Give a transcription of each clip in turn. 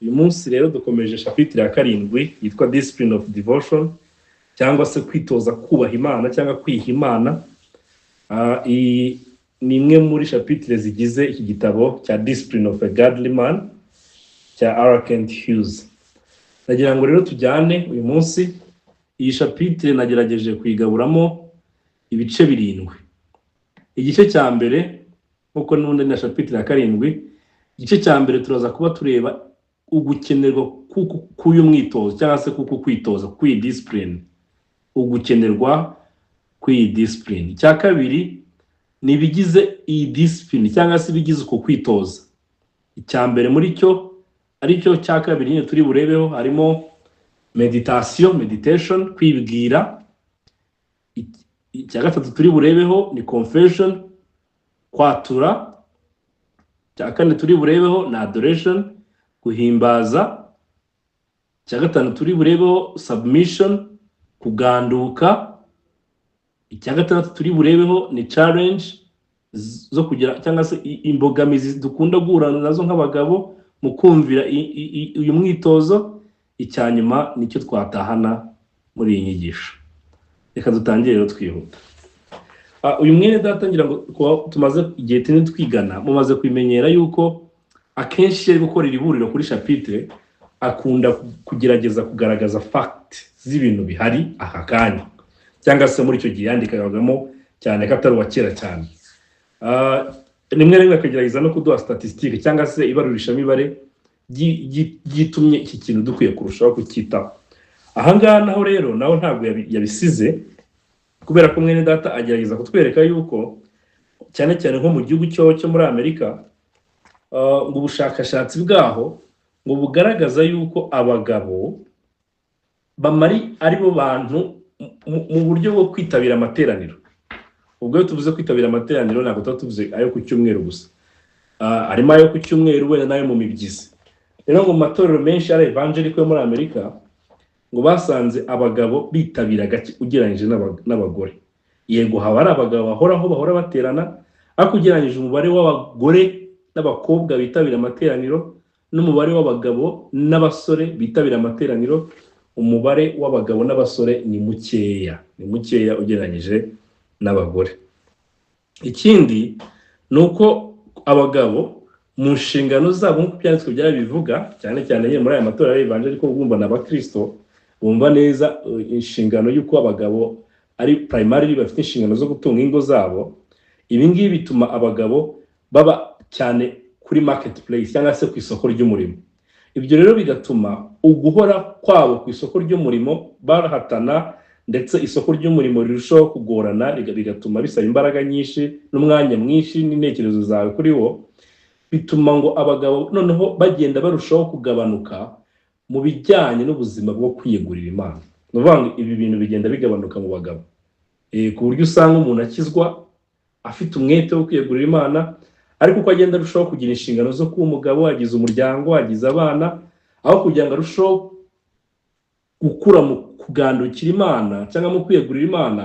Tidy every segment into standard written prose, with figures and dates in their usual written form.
uyu munsi rero dukomeje chapitre ya 7 yitwa Discipline of Devotion cyangwa se kwitoza kubaha Imana cyangwa kwiha Imana. Ni imwe muri chapitre zigize iki gitabo cya Discipline of a Godly Man cya R. Kent Hughes. Nagira ngo rero tujyane uyu munsi iyi chapitre nagerageje kuyigaburamo ibice 7. Igice cya mbere nkuko n'undi na chapitre ya 7, igice cya mbere turaza kuba tureba ugukenerwa k'uyu mwitozo cyangwa se kuko kwitoza kwi discipline, ugukenerwa kwi discipline. Cya kabiri ni bigize iyi discipline cyangwa se bigize uko kwitoza. Icya mbere muri cyo ari cyo cya kabiri nyine turi burebeho harimo meditation, kwibwira. Icya gatatu turi burebeho ni confession, kwatura. Icya kane turi burebeho na adoration, guhimbaza. Icya gatanu turi burebeho submission, kuganduka. Icya gatandatu turi burebeho ni challenge zo kugira cyangwa se imbogamizi dukunda guhura nazo nk'abagabo mu kumvira uyu mwitozo. Icya nyuma nicyo twatahana muri iyi nyigisho. Reka dutangire rero twihuta. Uyu mwene datangira ngo tumaze igihe tinini twigana, mumaze kwimenyera yuko akenshi ari gukora iriburiro kuri chapitre akunda kugerageza kugaragaza fact z'ibintu bihari aka kanya cyangwa se muri icyo gihe yandikagamo cyane katari wa kera cyane. Rimwe rimwe akagerageza no kuduha statistique cyangwa se ibarurisha mibare gitumye iki kintu dukwiye kurushaho kukitaho. Aha ngaha naho rero naho ntabwo yabisize, kubera ko mwene data agerageza kutwereka yuko cyane cyane nko mu gihugu cyo muri Amerika ngo ubushakashatsi bwaho ngo bugaragaza yuko abagabo bamari ari bo bantu mu buryo bwo kwitabira amateraniro. Ubwo tuvuze kwitabira amateraniro ntabwo tuvuze ayo ku cyumweru gusa, arimo ayo ku cyumweru wenda nayo mu mibyizi. Rero mu matorero menshi ari evangelical muri Amerika ngo basanze abagabo bitabira gake ugereranyije n'abagore. Yego haba ari abagabo bahora baterana, ariko ugereranyije umubare w'abagore n'abakobwa bitabira amateraniro n'umubare w'abagabo n'abasore bitabira amateraniro, umubare w'abagabo n'abasore ni mukeya ugereranyije n'abagore. Ikindi nuko abagabo mu nshingano zabo nk'uko byanditswe byarabivuga, cyane cyane muri aya matorero y'evangelical bumva n'abakristo bumva neza inshingano y'uko abagabo ari primary bafite inshingano zo gutunga ingo zabo. Ibi ngibi bituma abagabo baba cyane kuri marketplace cyangwa se ku isoko ry'umurimo. Ibyo rero bigatuma uguhora kwabo ku isoko ry'umurimo barahatana, ndetse isoko ry'umurimo rirushaho kugorana, bigatuma bisaba imbaraga nyinshi n'umwanya mwinshi n'intekerezo zawe kuri wo. Bituma ngo abagabo noneho bagenda barushaho kugabanuka mu bijyanye n'ubuzima bwo kwiyegurira Imana. Nuvuga ibi bintu bigenda bigabanuka mu bagabo, ku buryo usanga umuntu akizwa afite umwete wo kwiyegurira Imana, ariko uko agenda arushaho kugira inshingano zo kuba umugabo, agize umuryango, agize abana, aho kugira ngo arushaho gukura mu kugandukira Imana cyangwa mu kwiyegurira Imana,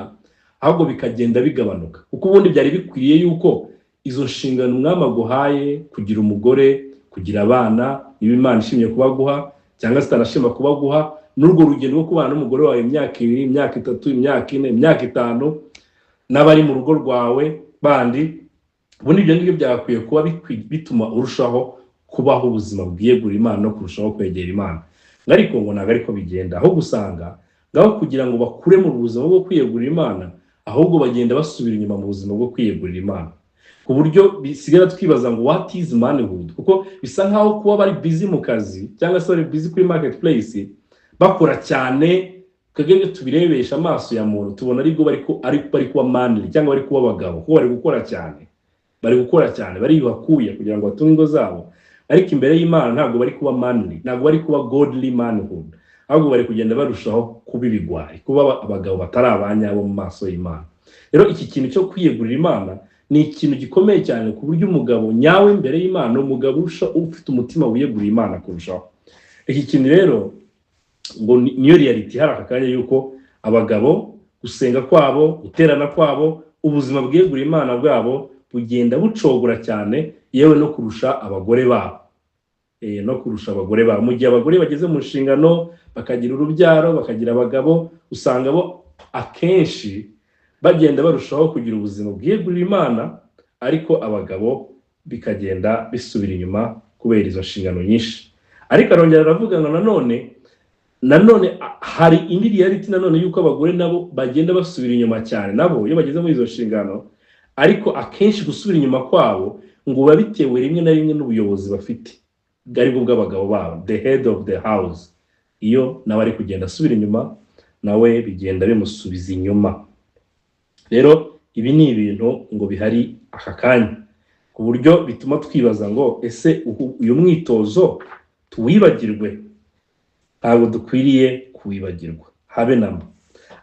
ahubwo bikagenda bigabanuka. Kuko ubundi byari bikwiye yuko izo nshingano umwami aguhaye, kugira umugore, kugira abana, niba Imana ishimye kubaguha cyangwa zitanashima kubaguha, n'urwo rugendo rwo kubana n'umugore wawe imyaka 2, imyaka 3, imyaka 4, imyaka 5 n'abari mu rugo rwawe bandi, ubundi ibyo ngibyo byakwiye kuba bituma urushaho kubaho ubuzima bwiyegurira Imana no kurushaho kwegera Imana. Ariko ngo ntabwo ariko bigenda, aho gusanga ngaho kugira ngo bakure mu buzima bwo kwiyegurira Imana, ahubwo bagenda basubira inyuma mu buzima bwo kwiyegurira Imana, ku buryo bisigara twibaza ngo what is manhood. Kuko bisa nkaho kuba bari busy mu kazi cyangwa se bari busy kuri marketplace bakora cyane, kagenge tubirebesha amaso ya muntu tubona ariko bari kuba manly cyangwa bari kuba abagabo, kuko bari gukora cyane bariyuhakuye kugira ngo batunge ingo zabo, ariko imbere y'Imana ntabwo bari kuba manly, ntabwo bari kuba godly manhood, ahubwo bari kugenda barushaho kuba ibigwari, kuba abagabo batari abanyabo mu maso y'Imana. Rero iki kintu cyo kwiyegurira Imana ni ikintu gikomeye cyane, ku buryo umugabo nyawe imbere y'Imana, umugabo ufite umutima wiyegurira Imana kurushaho. Iki kintu rero ngo niyo reality hari aka kanya yuko abagabo gusenga kwabo, guterana kwabo, ubuzima bwiyegurira Imana bwabo bugenda bucogora cyane, yewe no kurusha abagore babo. no kurusha abagore babo. Mu gihe abagore bageze mu nshingano bakagira urubyaro bakagira abagabo, usanga bo akenshi bagenda barushaho kugira ubuzima bwiyegurira Imana, ariko abagabo bikagenda bisubira inyuma kubera izo nshingano nyinshi. Ariko arongera aravuga ngo nanone hari indi reality nanone yuko abagore nabo bagenda basubira inyuma cyane nabo iyo bageze muri izo nshingano, ariko akenshi gusubira inyuma kwabo ngo biba bitewe rimwe na rimwe n'ubuyobozi bafite bwari bwo bw'abagabo babo, the head of the house. Iyo nawe ari kugenda asubira inyuma, nawe bigenda bimusubiza inyuma. Rero ibi ni ibintu ngo bihari aka kanya, ku buryo bituma twibaza ngo ese uyu mwitozo tuwibagirwe? Ntabwo dukwiriye kuwibagirwa habe namba.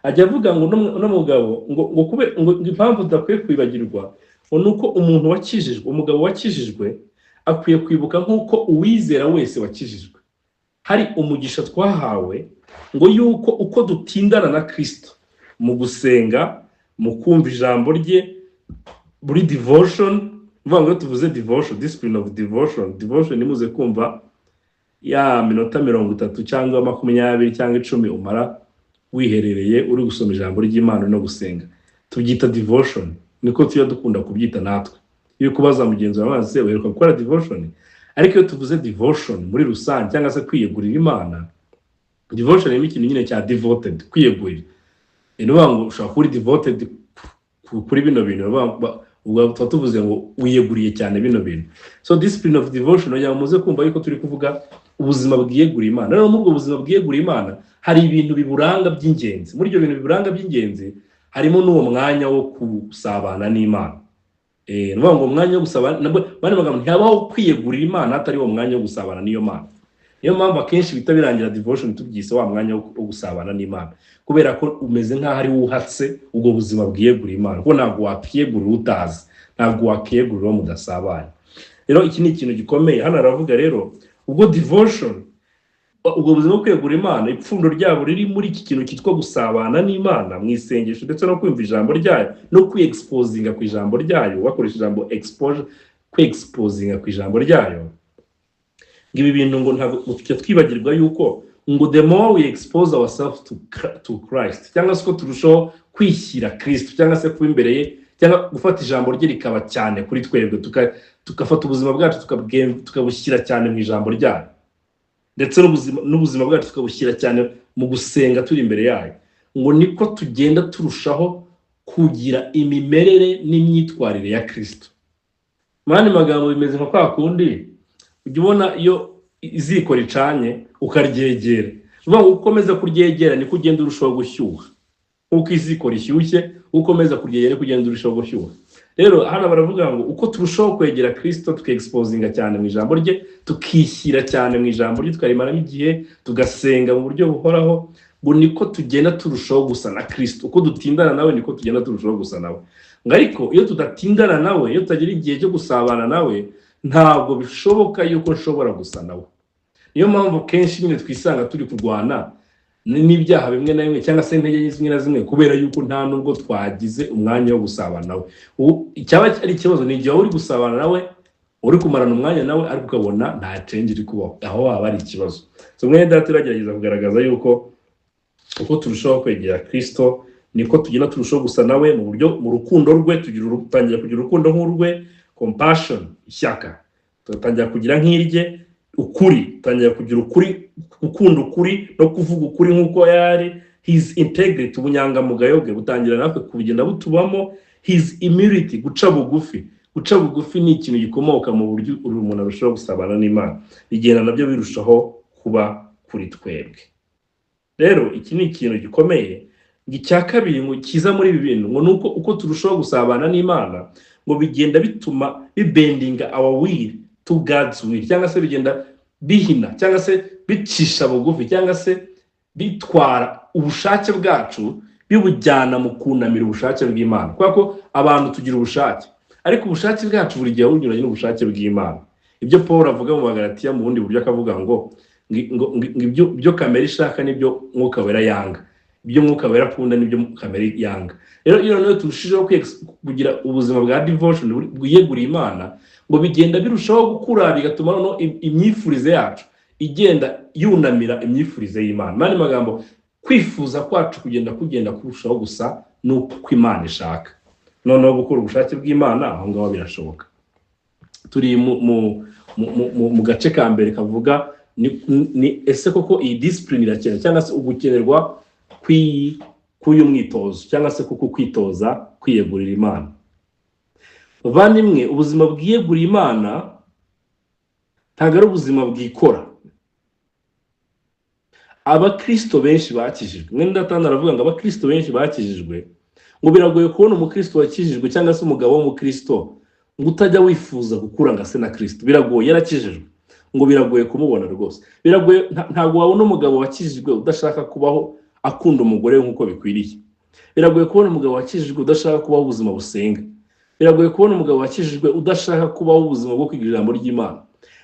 Ajya avuga ngo n'umugabo ngo impamvu tudakwiye kwibagirwa ngo nuko umuntu wakijijwe, umugabo wakijijwe akwiye kwibuka nk'uko uwizera wese wakijijwe. Hari umugisha twahawe ngo yuko uko dutindana na Kristo mu gusenga, mu kumva ijambo rye, muri devotion, mvuga ngo tuvuze devotion, discipline of devotion nimuze kumva ya minota 30 cyangwa 20 cyangwa 10 umara wiherereye uri gusoma ijambo ry'Imana no gusenga, tubyita devotion. Niko tuya dukunda kubyita natwe. Iyo kubaza mugenzi wawe se weruka gukora devotion, ariko iyo tuvuze devotion muri rusange cyangwa se kwiyegurira Imana, devotion ni ikintu nyine cya devoted, kwiyegurira. Ino ngo ushaka kuri devoted kuri bino bintu, ubwo tuvuze ngo wiyeguriye cyane bino bintu. So discipline of devotion ya muze kumva yuko turi kuvuga ubuzima bwiyeguriye Imana. Rero muri ubwo buzima bwiyeguriye Imana hari ibintu biburanga by'ingenzi. Muri ibyo bintu biburanga by'ingenzi harimo n'uwo mwanya wo kusabana n'Imana. Nuvuga ngo umwanya wo gusabana bane magambo ntihabaho kwiyegurira Imana atari uwo mwanya wo gusabana n'iyo Mana. Niyo mpamvu akenshi bita birangira devotion tubyise wa mwanya wo gusabana n'Imana, kubera ko umeze nk'aho ari wuhatse ubwo buzima bwiyegurira Imana, kuko ntabwo wakiyegurira utazi, ntabwo wakiyegurira mudasabana. Rero iki ni ikintu gikomeye. Hano aravuga rero ubwo devotion, ubwo buzima bwo kwiyegurira Imana, ipfundo ryabo riri muri iki kintu cyitwa gusabana n'Imana mu isengesho ndetse no kumva ijambo ryayo no kwi-exposinga ku ijambo ryayo. Wakoresha ijambo exposure, kwi-exposinga ku ijambo ryayo. Ngibi bintu ngo ntabwo twibagirwa yuko ngo the more we expose ourselves to Christ, cyangwa se ko turushaho kwishyira Kristo, cyangwa se kuba imbere ye, cyangwa gufata ijambo rye rikaba cyane kuri twebwe, tukafata ubuzima bwacu tukabushyira cyane mu ijambo ryayo, ndetse n'ubuzima bwacu tukabushyira cyane mu gusenga turi imbere yayo, ngo niko tugenda turushaho kugira imimerere n'imyitwarire ya Kristo. Mani magambo bimeze nka kwa kundi ujya ubona iyo iziko ricanye ukaryegera, uvuga ngo ukomeza kuryegera niko ugenda urushaho gushyuha. Uko iziko rishyushye ukomeza kuryegera niko ugenda urushaho gushyuha. Rero hano baravuga ngo uko turushaho kwegera Kristo, tuke-exposinga cyane mu ijambo rye, tukishyira cyane mu ijambo rye, tukarimaramo igihe, tugasenga mu buryo buhoraho, ngo niko tugenda turushaho gusa na Kristo. Uko dutindana nawe niko tugenda turushaho gusa nawe. Ngo ariko iyo tudatindana nawe, iyo tutagira igihe cyo gusabana nawe, ntabwo bishoboka yuko nshobora gusa nawe. Niyo mpamvu kenshi nyine twisanga turi kurwana n'ibyaha bimwe na bimwe, cyangwa se intege zimwe na zimwe, kubera yuko nta nubwo twagize umwanya wo gusabana nawe. Icyaba ari ikibazo ni igihe uri gusabana nawe, uri kumarana umwanya nawe ariko ukabona nta change iri kubaho, aho waba ari ikibazo. So mwene data turagerageza kugaragaza yuko uko turushaho kwegera Kristo niko tugenda turushaho gusa nawe mu buryo, mu rukundo rwe, tutangira kugira urukundo nk'urwe, compassion, ishyaka, tutangira kugira nk'irye, ukuri, tutangira kugira ukuri, gukunda ukuri no kuvuga ukuri nk'uko yari, his integrity, ubunyangamugayo bwe butangira natwe kubigenda butubamo, his humility, guca bugufi. Guca bugufi ni ikintu gikomoka mu buryo umuntu arushaho gusabana n'Imana, bigenda nabyo birushaho kuba kuri twebwe. Rero iki ni ikintu gikomeye. Icya kabiri ngo kiza muri ibi bintu ngo nuko uko turushaho gusabana n'Imana ngo bigenda bituma bibendinga our will to God's will, cyangwa se bigenda bihina, cyangwa se bicisha bugufi, cyangwa se bitwara ubushake bwacu bibujyana mu kunamira ubushake bw'Imana. Kuko ko abantu tugira ubushake, ariko ubushake bwacu buri gihe bunyuranye n'ubushake bw'Imana. Ibyo Paul avuga mu Bagalatiya mu bundi buryo akavuga ngo ibyo kamere ishaka nibyo Mwuka Wera yanga, ibyo Mwuka Wera akunda nibyo kamere yanga. Rero iyo turushijeho kugira ubuzima bwa devotion bwiyeguriye Imana, ngo bigenda birushaho gukura bigatuma no imyifurize yacu igenda yunamira imyifurize y'Imana. Mani magambo, kwifuza kwacu kugenda kurushaho gusa nuko Imana ishaka, noneho gukora ubushake bw'Imana aho ngaho birashoboka. Turi mu gace ka mbere kavuga ni ese koko iyi discipline irakenewe cyangwa se ugukenerwa kw'uyu mwitozo cyangwa se kuko kwitoza kwiyegurira Imana. Bavandimwe, ubuzima bwiyegurira Imana ntabwo ari ubuzima bwikora. Abakristo benshi bakijijwe, mwene Datana aravuga ngo abakristo benshi bakijijwe, ngo biragoye kubona umukristo wakijijwe cyangwa se umugabo w'umukristo ngo utajya wifuza gukura ngo ase na Kristo. Biragoye, yarakijijwe, ngo biragoye kumubona rwose. Biragoye, ntabwo wabona umugabo wakijijwe udashaka kubaho akunda umugore nk'uko bikwiriye. Biragoye kubona umugabo wakijijwe udashaka kubaho ubuzima busenga. Biragoye kubona umugabo wakijijwe udashaka kubaho ubuzima bwo kwiga ijambo ry'Imana.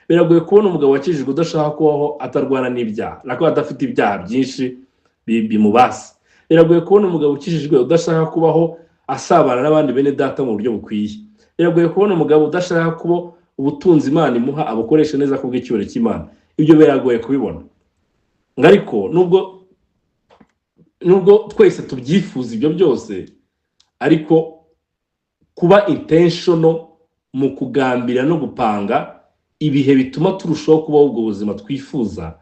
Biragoye kubona umugabo wakijijwe udashaka kubaho atarwana n'ibyaha, nako adafite ibyaha byinshi bimubasa. Biragoye kubona umugabo ukijijwe udashaka kubaho asabana n'abandi bene data mu buryo bukwiye. Biragoye kubona umugabo udashaka kuba ubutunzi Imana imuha abukoresha neza ku bw'icyubahiro cy'Imana. Ibyo biragoye kubibona. Ariko nubwo twese tubyifuza ibyo byose, ariko kuba intentional mu kugambira no gupanga ibihe bituma turushaho kubaho ubwo buzima twifuza,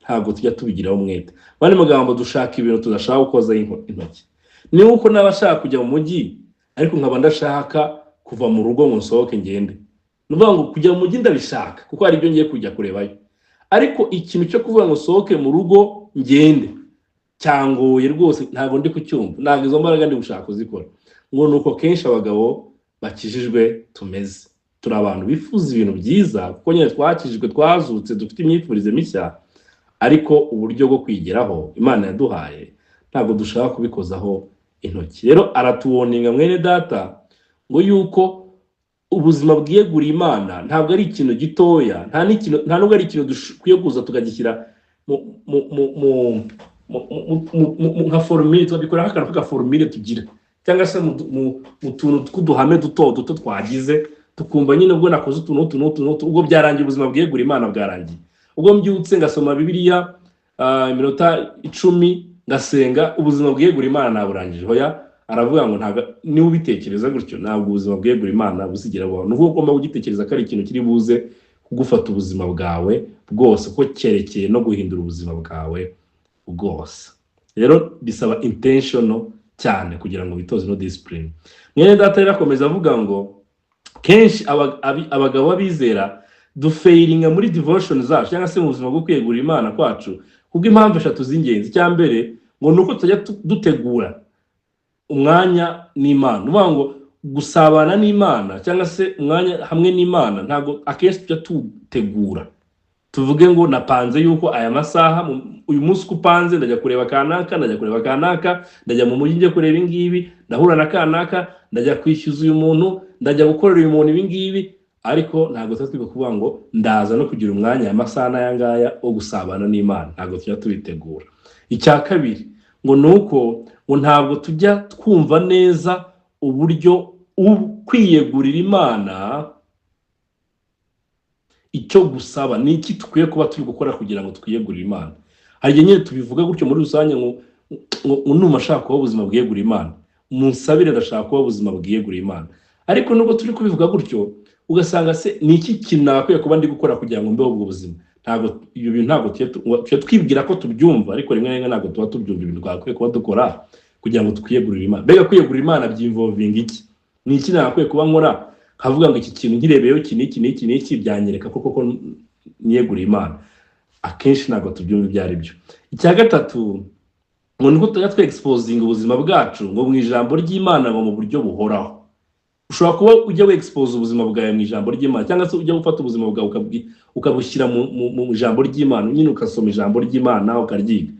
ntabwo tujya tubigiraho umwete. Bane magambo, dushaka ibintu tudashaka gukoza intoki. Ni uko n'abashaka kujya mu mujyi, ariko nkaba ndashaka kuva mu rugo ngo nsohoke ngende. Nuvuga ngo kujya mu mujyi ndabishaka kuko hari ibyo ngiye kujya kurebayo, ariko ikintu cyo kuvuga ngo sohoke mu rugo ngende cyangoye rwose, ntabwo ndi kucyumva, ntabwo izo mbaraga ndi gushaka kuzikora. Ngo nuko kenshi abagabo bakijijwe tumeze, turi abantu bifuza ibintu byiza kuko nyine twakijijwe, twazutse, dufite imyifurize mishya, ariko uburyo bwo kwigeraho Imana yaduhaye ntabwo dushaka kubikozaho intoki. Rero aratuwoninga mwene data ngo yuko ubuzima bwiyeguriye Imana ntabwo ari ikintu gitoya, nta nubwo ari ikintu dukwiye kuza tukagishyira nka formule, twabikora nk'akantu k'agaformule tugira, cyangwa se mu tuntu tw'uduhame duto twagize, tukumva nyine ubwo nakoze utuntu ubwo byarangiye, ubuzima bwiyeguriye Imana bwarangiye. Ubwo mbyutse ngasoma Bibiliya iminota 10 ngasenga, ubuzima bwiyeguriye Imana naburangije. Hoya, aravuga ngo ntabwo niba ubitekereza gutyo ntabwo ubuzima bwiyeguriye Imana busigera bubaho. Nuko ugomba kugitekereza ko ari ikintu kiri buze kugufata ubuzima bwawe bwose, ko cyerekeye no guhindura ubuzima bwawe bwose. Rero bisaba intentional cyane kugira ngo bitoze no discipline. Mwene data yarakomeza avuga ngo kenshi abagabo babizera dufailinga muri devotion zacu cyangwa se mu buzima bwo kwiyegurira Imana kwacu kubwo impamvu 3 z'ingenzi. Cyambere ngo nuko tujya dutegura umwanya n'Imana. Nuvuga ngo gusabana n'Imana cyangwa se umwanya hamwe n'Imana ntabwo akenshi tujya tutegura, tuvuge ngo napanze yuko aya masaha uyu munsi kupanze ndajya kureba kanaka, ndajya mu mujyi nje kureba ingibi, ndahura na kanaka, ndajya kwishyuza uyu muntu, ndajya gukorera uyu muntu ibingibi. Ariko ntabwo tujya kuvuga ngo ndaza no kugira umwanya amasaha n'ayangaya wo gusabana n'Imana, ntabwo tujya tubitegura. Icya kabiri ngo nuko ngo ntabwo tujya twumva neza uburyo kwiyegurira Imana icyo gusaba ni iki tukwiye kuba turi gukora kugira ngo twiyegurire Imana. Hari nyine tubivuga gutyo muri rusange ngo numa ashaka kuba ubuzima bwiyegurira Imana, munsabire ndashaka kuba ubuzima bwiyegurira Imana. Ariko nubwo turi kubivuga gutyo ugasanga se ni iki kintu nakwiye kuba ndi gukora kugira ngo mbeho ubwo buzima. Ntabwo ibyo bintu ntabwo tujye twibwira ko tubyumva, ariko rimwe na rimwe ntabwo tuba tubyumva ibintu twakwiye kuba dukora kugira ngo twiyegurire Imana. Mbega kwiyegurira Imana byinvolvinga iki? Ni iki nakwiye kuba nkora kavuga ngo iki kintu ngirebeyo iki byanyereka koko niyegurira Imana? Akenshi ntabwo tubyumva ibyo ari byo. Icya gatatu ngo niko tujya exposing ubuzima bwacu ngo mu ijambo ry'Imana ngo mu buryo buhoraho. Ushobora kuba ujya expose ubuzima bwawe mu ijambo ry'Imana, cyangwa se ujya gufata ubuzima bwawe ukabushyira mu ijambo ry'Imana, nyine ukasoma ijambo ry'Imana ukaryiga.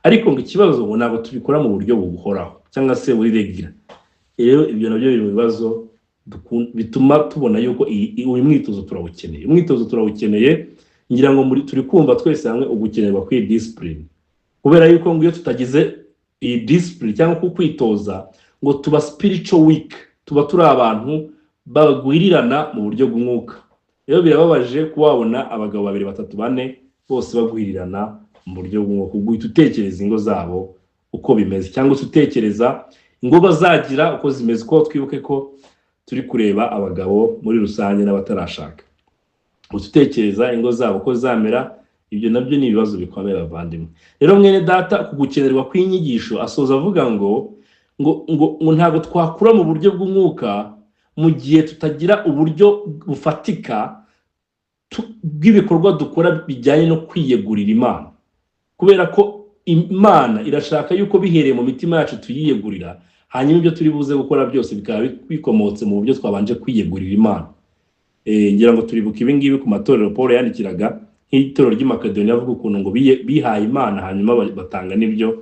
Ariko ngo ikibazo ngo ntabwo tubikora mu buryo buhoraho cyangwa se buri regular. Rero ibyo nabyo biri mu bibazo bituma tubona yuko uyu mwitozo turawukeneye. Umwitozo turawukeneye, ngira ngo turi kumva twese hamwe ugukenerwa kwi discipline, kubera yuko ngo iyo tutagize iyi discipline cyangwa kwitoza ngo tuba spiritual weak, tuba turi abantu bagwirirana mu buryo bw'umwuka. rero birababaje kuwabona abagabo 2 3 4 bose bagwirirana mu buryo bw'umwuka, guhita utekereza ingo zabo uko bimeze, cyangwa utekereza ingo bazagira uko zimeze, ko twibuke ko turi kureba abagabo muri rusange n'abatarashaka, utekereza ingo zabo ko zamera. Ibyo nabyo ni ibibazo bikomeye bavandimwe. Rero mwene data, kugukenerwa kw'inyigisho asoza avuga ngo ntago twakura mu buryo bw'umwuka mu gihe tutagira uburyo bufatika bw'ibikorwa dukora bijyanye no kwiyegurira Imana, kubera ko Imana irashaka yuko bihereye mu mitima yacu tuyiyegurira, hanyuma ibyo turi buze gukora byose bikaba bikomotse mu buryo twabanje kwiyegurira Imana. Ngira ngo turibuka ibi ngibi ku matorero Paul yandikiraga nk'itorero ry'i Makedoniya, avuga ukuntu ngo bihaye Imana hanyuma batanga n'ibyo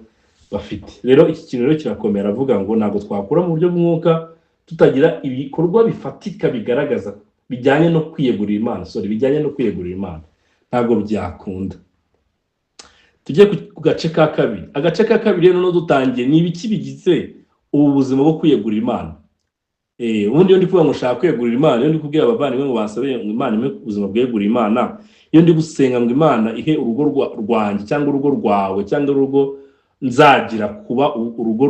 bafite. Rero iki kintu rero kirakomera, avuga ngo ntabwo twakura mu buryo bw'umwuka tutagira ibikorwa bifatika bigaragaza bijyanye no kwiyegurira Imana, bijyanye no kwiyegurira Imana, ntabwo byakunda. Tujye ku gace ka kabiri. Agace ka kabiri rero no dutangiye ni ibiki bigize ubu buzima bwo kwiyegurira Imana. Ubundi iyo ndi kuvuga ngo ushaka kwiyegurira Imana, iyo ndi kubwira abavandimwe ngo basabe ngo Imana impe ubuzima bwegurira Imana, iyo ndi gusenga ngo Imana ihe urugo rwanjye cyangwa urugo rwawe cyangwa urugo nzagira kuba urugo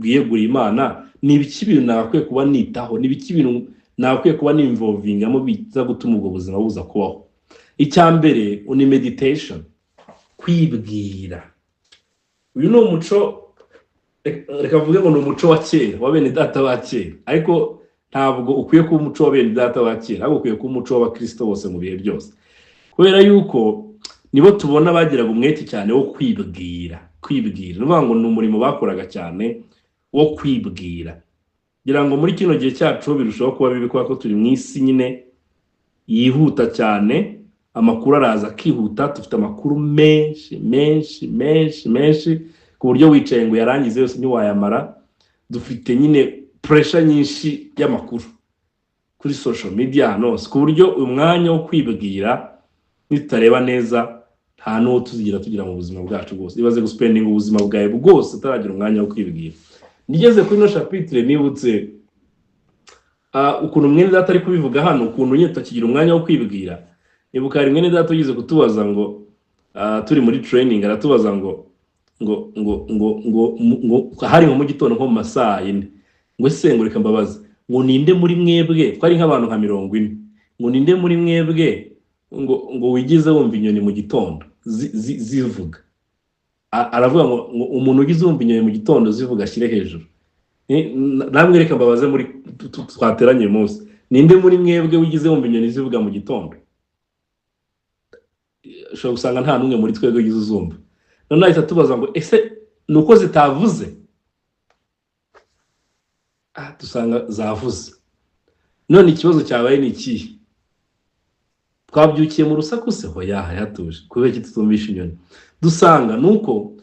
rwiyegurira Imana, ni ibiki bintu nakwiye kuba nitaho, ni ibiki bintu nakwiye kuba ninvolvingamo biza gutuma ubwo buzima buza kubaho. Icya mbere ni meditation, kwibwira. Uyu ni umuco, reka mvuge ngo ni umuco wa kera wa bene data ba kera, ariko ntabwo ukwiye kuba umuco wa bene data ba kera, ahubwo ukwiye kuba umuco w'abakristo bose mu bihe byose, kubera yuko nibo tubona bagiraga umwete cyane wo kwibwira. Nuvuga ngo ni umurimo bakoraga cyane wo kwibwira. Ngira ngo muri kino gihe cyacu birushaho kuba bibi, kubera ko turi mu isi nyine yihuta cyane, amakuru araza akihuta, dufite amakuru menshi ku buryo wicaye ngo yarangize yose ntiwayamara. Dufite nyine pressure nyinshi y'amakuru kuri social media hose, ku buryo umwanya wo kwibwira nitareba neza nta n'uwo tugira mu buzima bwacu bwose. Ibaze guspending ubuzima bwawe bwose utaragira umwanya wo kwibwira. Nigeze kuri no chapitre nibutse ukuntu mwene data ari kubivuga hano, ukuntu nyine tutakigira umwanya wo kwibwira. Nibuka hari mwene data ugize kutubaza ngo turi muri training, aratubaza ngo hari mu gitondo nko mu masaa 4, ngo ese ngo reka mbabaza ngo ninde muri mwebwe, twari nk'abantu nka 40, ngo ninde muri mwebwe ngo wigize wumva inyoni mu gitondo zivuga. Aravuga ngo umuntu ugize wumva inyoni mu gitondo zivuga ashyire hejuru. Namwe reka mbabaze muri twateranye munsi, ninde muri mwebwe wigize wumva inyoni zivuga mu gitondo? Ushobora gusanga nta n'umwe muri twebwe ugize uzumva. None ahita tubaza ngo ese nuko zitavuze? Dusanga zavuze. None ikibazo cyabaye ni iki? Twabyukiye mu rusaku se? Hoya yatuje, kubera iki tutumvisha inyoni? Dusanga nuko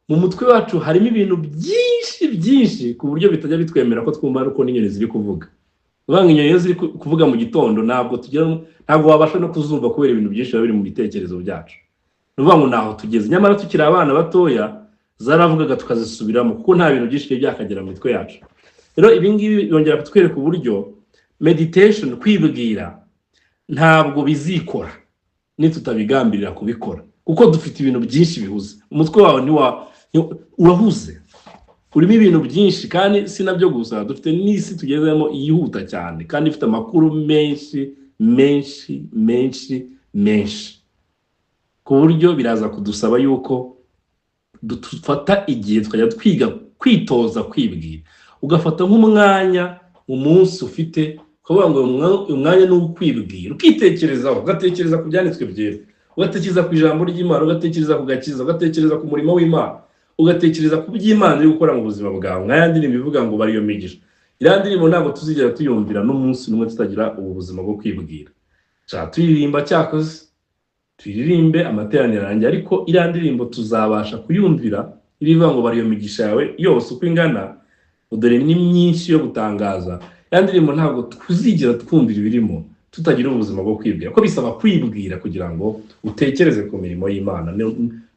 mu mutwe wacu harimo ibintu byinshi ku buryo bitajya bitwemera ko twumva uko n'inyoni ziri kuvuga. Ubanga inyoni ziri kuvuga mu gitondo ntabwo wabasha no kuzumva kubera ibintu byinshi biba biri mu bitekerezo byacu. Nuvuga ngo naho tugeze, nyamara tukiri abana batoya zaravugaga tukazisubiramo kuko nta bintu byinshi byakagera mu mitwe yacu. Rero ibi ngibi yongera kutwereka uburyo meditation, kwibwira, ntabwo bizikora nitutabigambirira kubikora, kuko dufite ibintu byinshi bihuze. Umutwe wawe urahuze, urimo ibintu byinshi, kandi sinabyo gusa, dufite n'isi tugezemo yihuta cyane kandi ifite amakuru menshi, ku buryo biraza kudusaba yuko dufata igihe tukajya twiga kwitoza kwibwira. Ugafata nk'umwanya umunsi ufite, ukavuga ngo umwanya ni ukwibwira, ukitekerezaho, ugatekereza ku byanditswe byera, ugatekereza ku ijambo ry'Imana, ugatekereza ku gakiza, ugatekereza ku murimo w'Imana, ugatekereza ku by'Imana iri gukora mu buzima bwawe. Nk'ayandi ndirimbo ivuga ngo bariyo migisha. Iriya ndirimbo ntabwo tuzigera tuyumvira n'umunsi n'umwe tutagira ubu buzima bwo kwibwira. Tuyiririmba cyakoze, tuyiririmbe amateraniro yanjye, ariko iriya ndirimbo tuzabasha kuyumvira irivuga ngo bariyo migisha yawe yose uko ingana, dore ni myinshi yo gutangaza. Iriya ndirimbo ntabwo tuzigera twumvira ibirimo tutagira ubuzima bwo kwibwira, ko bisaba kwibwira kugira ngo utekereze ku mirimo y'Imana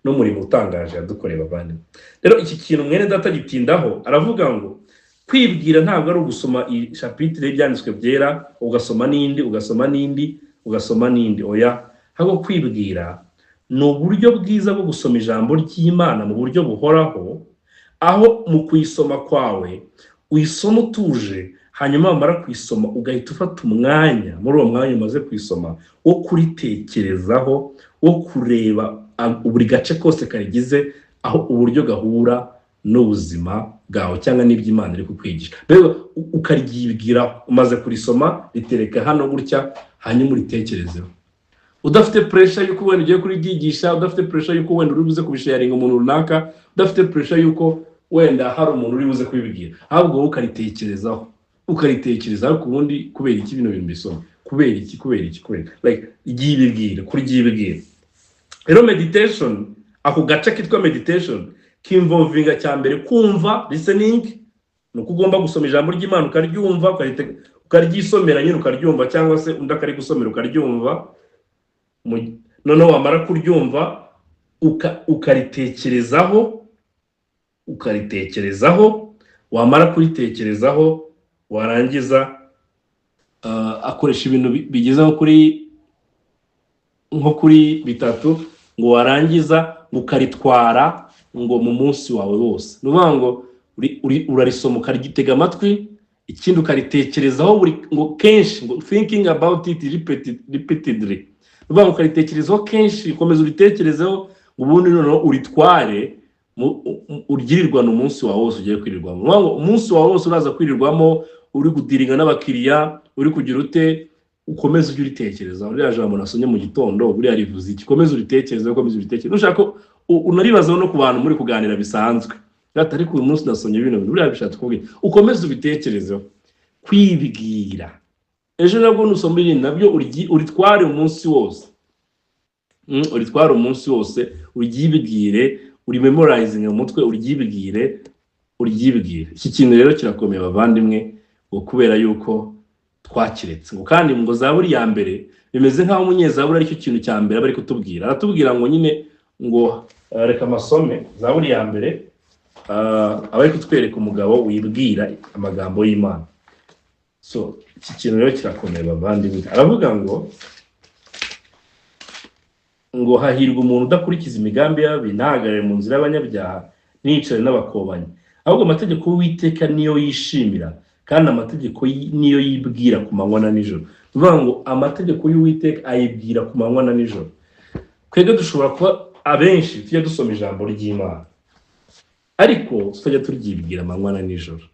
n'umurimo utangaje yadukoreye bavandimwe. Rero iki kintu mwene data gitindaho, aravuga ngo kwibwira ntabwo ari ugusoma chapitre y'ibyanditswe byera ugasoma n'indi ugasoma n'indi. Oya, ahubwo kwibwira ni uburyo bwiza bwo gusoma ijambo ry'Imana mu buryo buhoraho, aho mu kuyisoma kwawe uyisoma utuje, hanyuma wamara kuyisoma ugahita ufata umwanya muri uwo mwanya umaze kuyisoma wo kuritekerezaho, wo kureba buri gace kose karigize, aho uburyo gahura n'ubuzima bwawe cyangwa n'iby'Imana iri kukwigisha. Rero ukaryibwiraho, umaze kurisoma ritereka hano gutya, hanyuma uritekerezeho, udafite pressure yuko wenda ugiye kuryigisha, udafite pressure yuko wenda uri buze kubisharinga umuntu runaka, udafite pressure yuko wenda hari umuntu uri buze kubibwira, ahubwo wowe ukaritekerezaho ku bundi, kubera iki bino bintu bisoma, kubera iki like ryibwira, kuryibwira. Rero meditation, ako gace kitwa meditation kinvolvinga cyambere kumva, listening, nuko ugomba gusoma ijambo ry'Imana ukaryumva, ukaryisomera nyine ukaryumva, cyangwa se undi akari gusomera ukaryumva. Noneho wamara kuryumva ukaritekerezaho, wamara kuritekerezaho warangiza akoresha ibintu bigeze nko kuri bitatu, ngo warangiza ukaritwara ngo mu munsi wawe wose. Nuvuga ngo urarisoma ukaryitega amatwi, ikindi ukaritekerezaho ngo kenshi, ngo thinking about it repeatedly. Nuvuga ngo ukaritekerezaho kenshi, ukomeza uritekerezeho, ubundi noneho uritware, uryirirwana umunsi wawe wose ugiye kwirirwamo. Nuvuga ngo umunsi wawe wose uraza kwirirwamo, uri gudiringa n'abakiriya, uri kugira ute, ukomeze ujye uritekerezaho. Uriya jambo nasomye mu gitondo buriya rivuze iki, ukomeze uritekerezaho, nushaka unaribazaho no ku bantu muri kuganira bisanzwe, ariko uyu munsi nasomye bino bintu, buriya bishatse kuvuga ukomeze ubitekerezeho. Kwibwira, ejo nabwo nusoma ibintu nabyo uritware umunsi wose, uryibwire, uri memorizing mu mutwe, uryibwire. Iki kintu rero kirakomeye bavandimwe, ngo kubera yuko twakiretse. Ngo kandi ngo Zaburi ya mbere bimeze nkaho umunyezaburi ari cyo kintu cya mbere bari kutubwira. Aratubwira ngo nyine ngo reka masome Zaburi ya mbere, abari kutwereka umugabo wibwira amagambo y'Imana. So iki kintu rero kirakomeye bavandimwe. Aravuga ngo hahirwa umuntu udakurikiza imigambi y'ababi, ntahagarare mu nzira y'abanyabyaha, nicare n'abakobanyi, ahubwo amategeko y'Uwiteka niyo yishimira, kandi amategeko niyo yibwira ku manywa na nijoro. Nuvuga ngo amategeko y'Uwiteka ayibwira ku manywa na nijoro. Twebwe dushobora kuba abenshi tujya dusoma ijambo ry'Imana, ariko tutajya turyibwira amanywa na nijoro.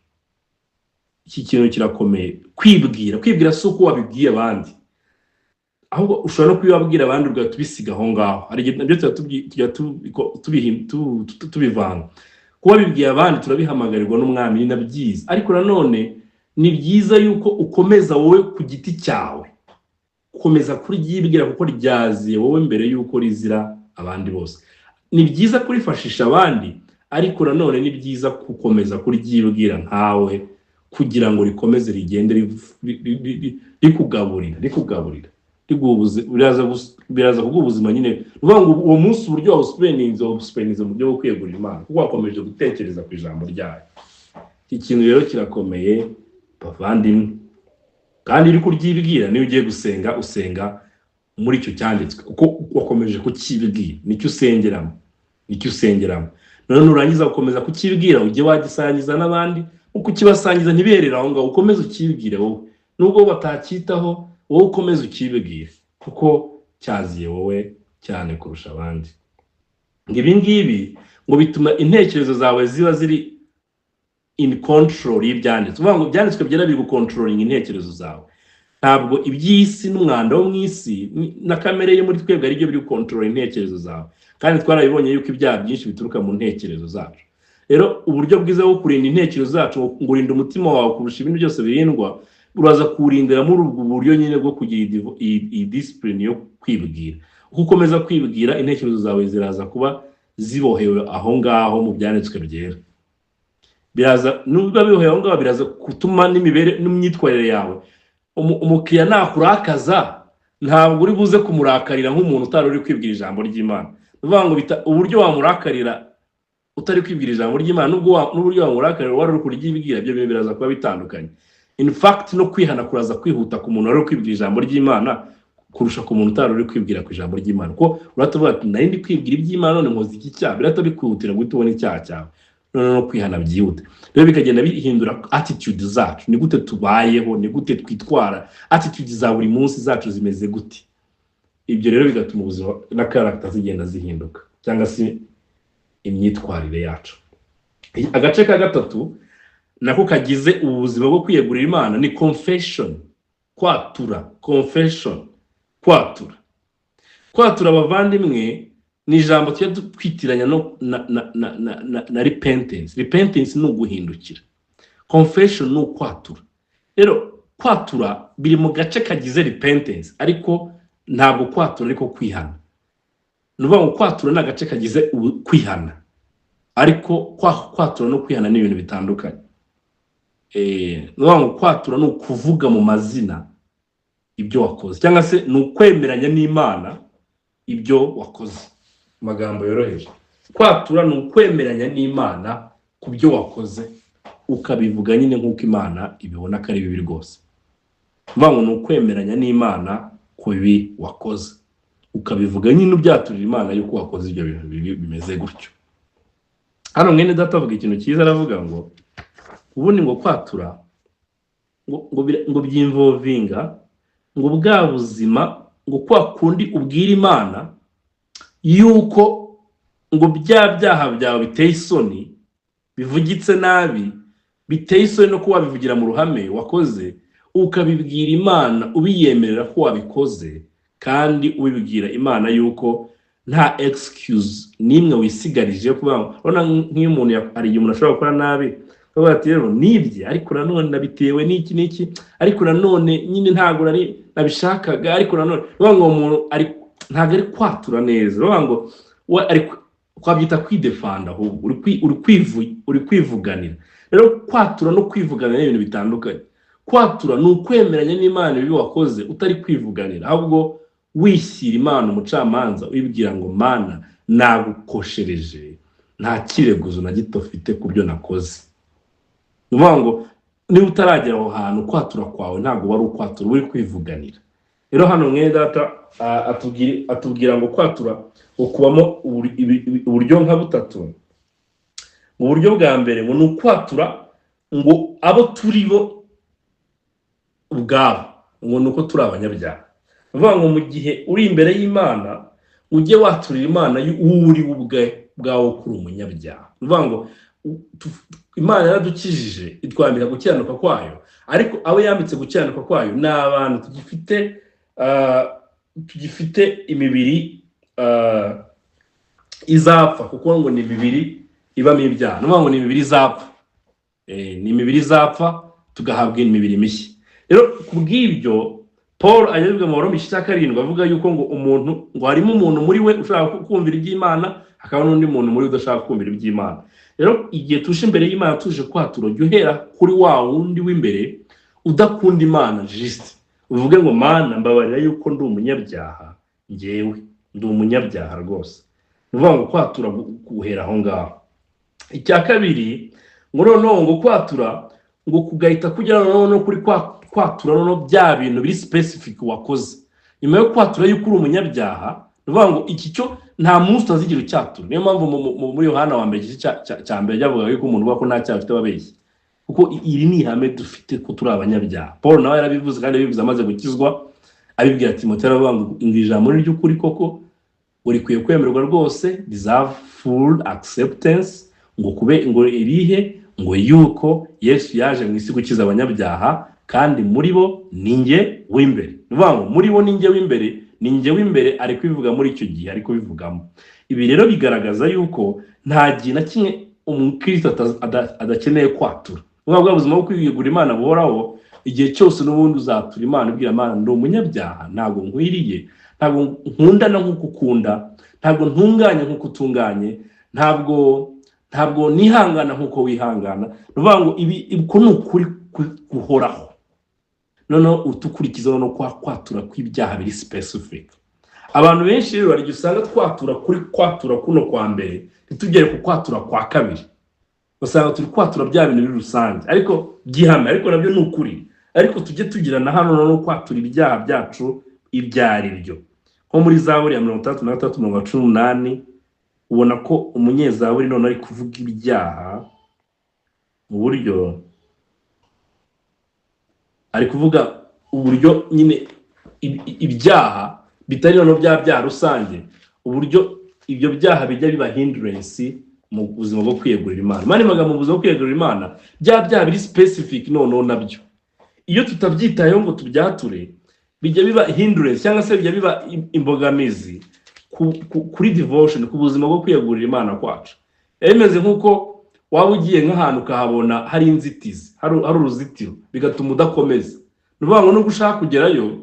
Iki kintu kirakomeye. Kwibwira si uko wabibwiye abandi, ahubwo ushobora no kubibabwira abandi ugahita ubisiga aho ngaho. Hari igihe nabyo tubivanga. Kuba bibwiye abandi turabihamagarirwa n'Umwami, ni na byiza, ariko nanone ni byiza yuko ukomeza wowe ku giti cyawe, ukomeza kuryibwira kuko ryaziye wowe mbere yuko rizira abandi bose. Ni byiza kurifashisha abandi, ariko nanone ni byiza gukomeza kuryibwira nkawe, kugira ngo rikomeze rigende rikugaburira, biraza kuguha ubuzima nyine. Nuvuga ngo uwo munsi uburyo wawuspendinze mu byo kwiyegurira Imana, kuko wakomeje gutekereza ku ijambo ryayo. Iki kintu rero kirakomeye bavandimwe, kandi uri kuryibwira niyo ugiye gusenga, usenga muri icyo cyanditswe, uko wakomeje kukibwira nicyo usengeramo. None nurangiza gukomeza kukibwira, ujye wagisangiza n'abandi, uko ukibasangiza ntiberere aho ngaho, ukomeze ukibwire wowe, nubwo batacyitaho, wowe ukomeze ukibwire, kuko cyaziye wowe cyane kurusha abandi. Ibi ngibi ngo bituma intekerezo zawe ziba ziri in control y'ibyanditswe. Uvuga ngo ibyanditswe byera biri gukontrolinga intekerezo zawe. Ntabwo iby'isi n'umwanda wo mu isi na kamere yo muri twebwe ari byo biri gukontrola intekerezo zawe, kandi twarabibonye yuko ibyaha byinshi bituruka mu ntekerezo zacu. Rero uburyo bwiza bwo kurinda intekerezo zacu, ngo urinde umutima wawe kurusha ibintu byose birindwa, uraza kuwurindira muri ubwo buryo nyine bwo kugira iyi discipline yo kwibwira. Uko ukomeza kwibwira, intekerezo zawe ziraza kuba zibohewe aho ngaho mu byanditswe byera. Nubwo bibohewe aho ngaho, biraza gutuma n'imyitwarire yawe, umukiriya nakurakaza ntabwo uri buze kumurakarira nk'umuntu utari uri kwibwira ijambo ry'Imana. Nuvuga ngo uburyo wamurakarira utari kwibwira ijambo ry'Imana n'uburyo wamurakarira wari uri kuryibwira, ibyo bintu biraza kuba bitandukanye. In fact no kwihana kuraza kwihuta ku muntu wari uri kwibwira ijambo ry'Imana kurusha ku muntu utari uri kwibwira ku ijambo ry'Imana, ko uratuvuga ati nari ndi kwibwira iby'Imana none nkoze iki cyaha, birata bikwihutira guhita ubona icyaha cyawe none no kwihana byihute. Rero bikagenda bihindura attitude zacu, ni gute tubayeho, ni gute twitwara, attitude za buri munsi zacu zimeze gute. Ibyo rero bigatuma ubuzima na character zigenda zihinduka cyangwa se imyitwarire yacu. Agace ka gatatu nako kagize ubuzima bwo kwiyegurira Imana ni confession, kwatura. Confession, kwatura. Kwatura abavandimwe ni ijambo tujya twitiranya no na repentance. Repentance ni uguhindukira, confession ni ukwatura. Rero kwatura biri mu gace kagize repentance, ariko ntabwo kwatura ariko kwihana. Nuvuga ngo kwatura ni agace kagize kwihana, ariko kwatura no kwihana ni ibintu bitandukanye. Nuvuga ngo kwatura ni ukuvuga mu mazina ibyo wakoze, cyangwa se ni ukwemeranya n'Imana ibyo wakoze. Magambo yoroheje, kwatura ni ukwemeranya n'Imana ku byo wakoze, ukabivuga nyine nk'uko Imana ibibona ko ari bibi rwose. Nuvuga ngo ni ukwemeranya n'Imana ku bibi wakoze, ukabivuga nyine ubyaturira Imana yuko wakoze ibyo bintu bibi bimeze gutyo. Hano mwene data avuga ikintu cyiza, aravuga ngo ubundi ngo kwatura ngo byinvolvinga ngo bwa buzima ngo kwa kundi ubwira Imana yuko ngo bya byaha byawe biteye isoni, bivugitse nabi, biteye isoni no kuba wabivugira mu ruhame wakoze, ukabibwira Imana ubiyemerera ko wabikoze, kandi ubibwira Imana yuko nta excuse nimwe wisigarije. Kuba urabona nk'iyo umuntu ari umuntu ashobora gukora nabi, akavuga ati rero nibye ariko nanone nabitewe n'iki n'iki, ariko nanone nyine ntago nabishakaga, ariko nanone uvuga ngo umuntu ari ntago ari kwatura neza. Uvuga ngo ari kwabyita kwidefanda, ahubwo uri kwivuganira. Rero kwatura no kwivuganira ni ibintu bitandukanye. Kwatura ni ukwemeranya n'Imana ibyo wakoze utari kwivuganira, ahubwo wishyira Imana umucamanza, ubibwira ngo Mana nagukoshereje, nta kireguzo na gito ufite ku byo nakoze. Nuvuga ngo niba utaragera aho hantu, kwatura kwawe ntabwo wari ukwatura, uri kwivuganira. Rero hano mwene data atubwira ngo kwatura ukubamo uburyo nka butatu. Mu buryo bwa mbere ngo ni ukwatura ngo abo turi bo ubwabo, ngo nuko turi abanyabyaha. Nuvuga ngo mu gihe uri imbere y'Imana ujye waturira Imana uri ubwawe kuri umunyabyaha. Nuvuga ngo Imana yaradukijije itwambika gukiranuka kwayo, ariko abo yambitse gukiranuka kwayo ni abantu tugifite imibiri izapfa, kuko ngo ni imibiri ibamo ibyaha. Nuvuga ngo ni imibiri izapfa, ni imibiri izapfa tugahabwa imibiri mishya. Rero kubw'ibyo Paul ayivuga mu Baroma 7 avuga yuko ngo umuntu ngo harimo umuntu muri we ushaka kumvira iby'Imana, hakaba n'undi muntu muri udashaka kumvira iby'Imana. Rero igihe tuje imbere y'Imana tuje kwatura, uhera kuri wa wundi w'imbere udakunda Imana juste, uvuge ngo Mana mbabarira yuko ndi umunyabyaha, ngewe ndi umunyabyaha rwose. Nuvuga ngo kwatura guhera aho ngaho. Icya kabiri ngo noneho ngo kwatura ngo kugahita kugera no kuri kwatura no bya bintu biri specific wakoze. Nyuma yo kwatura yuko uri umunyabyaha, nuvuga ngo iki cyo nta munsi utazigira icyatura. Niyo mpamvu muri Yohana wa mbere cya mbere yavuga yuko umuntu uba ko nta cyaha afite babeshye, kuko iri ni ihame dufite ko turi abanyabyaha. Paul nawe yarabivuze, kandi yabivuze amaze gukizwa, abibwira Timoteyo aravuga ngo ijambo ni ry'ukuri koko urikwiye kwemerwa rwose, deserve full acceptance, ngo kube ngo irihe ngo yuko Yesu yaje mu isi gukiza abanyabyaha, kandi muri bo ninjye w'imbere. Nuvuga ngo muri bo ninjye w'imbere, ninjye w'imbere ari kwivuga muri icyo gihe ari kubivugamo. Ibi rero bigaragaza yuko nta gihe na kimwe umukristo adakeneye kwatura. Nuvuga ngo ubuzima bwo kwiyegura Imana buhoraho, igihe cyose n'ubundi uzatura Imana ubwira Imana ndi umunyabyaha, ntabwo nkwiriye, ntabwo nkundana nk'uko ukunda, ntabwo ntunganye nk'uko utunganye, ntabwo nihangana nk'uko wihangana. Nuvuga ngo ibi ko ni ukuri guhoraho. Noneho utukurikiza no kwatura kw'ibyaha biri specific. Abantu benshi rero bari gusanga twatura kuri kwatura kuno kwa mbere, ntitugere ku kwatura kwa kabiri. Usanga turi kwatura bya bintu biri rusange, ariko gihame, ariko nabyo ni ukuri. Ariko tujye tugira na hano no kwatura ibyaha byacu ibyari byo. Nko muri Zaburi ya 63:18 ubona ko umunyezaburi none ari kuvuga ibyaha mu buryo ari kuvuga uburyo nyine ibyaha bitari no bya rusange, uburyo ibyo byaha bijya biba hindrance mu buzima bwo kwiyegurira Imana. Mani magambo mu buzima bwo kwiyegurira Imana bya biri specific none nabyo iyo tutabyitayeho ngo tubyature bijya biba hindrance cyangwa se bijya biba imbogamizi kuri devotion, ku buzima bwo kwiyegurira Imana kwacu. Emeze nkuko waba ugiye nk'ahantu kahabona hari inzitizi, hari uruzitiro bigatuma udakomeza. Nuvuga ngo no gushaka kugerayo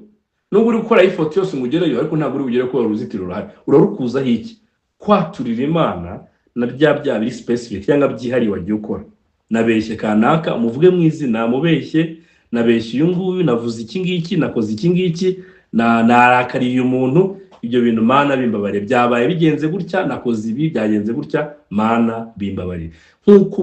nubwo uri gukora ifoto yose ngugerayo, ariko ntabwo uri bugere ko uruzitiro ruhari. Urarukuza hiki kwaturira Imana na bya biri specific cyangwa byihari wagiye ukora. Nabeshye kanaka umuvuge mu izina, mubeshye nabeshye uyu nguyu, navuze iki ngiki, nakoze iki ngiki, narakariye umuntu, ibyo bintu Mana bimbabare, byabaye bigenze gutya, nakoze ibi byagenze gutya, Mana bimbabare. Nkuko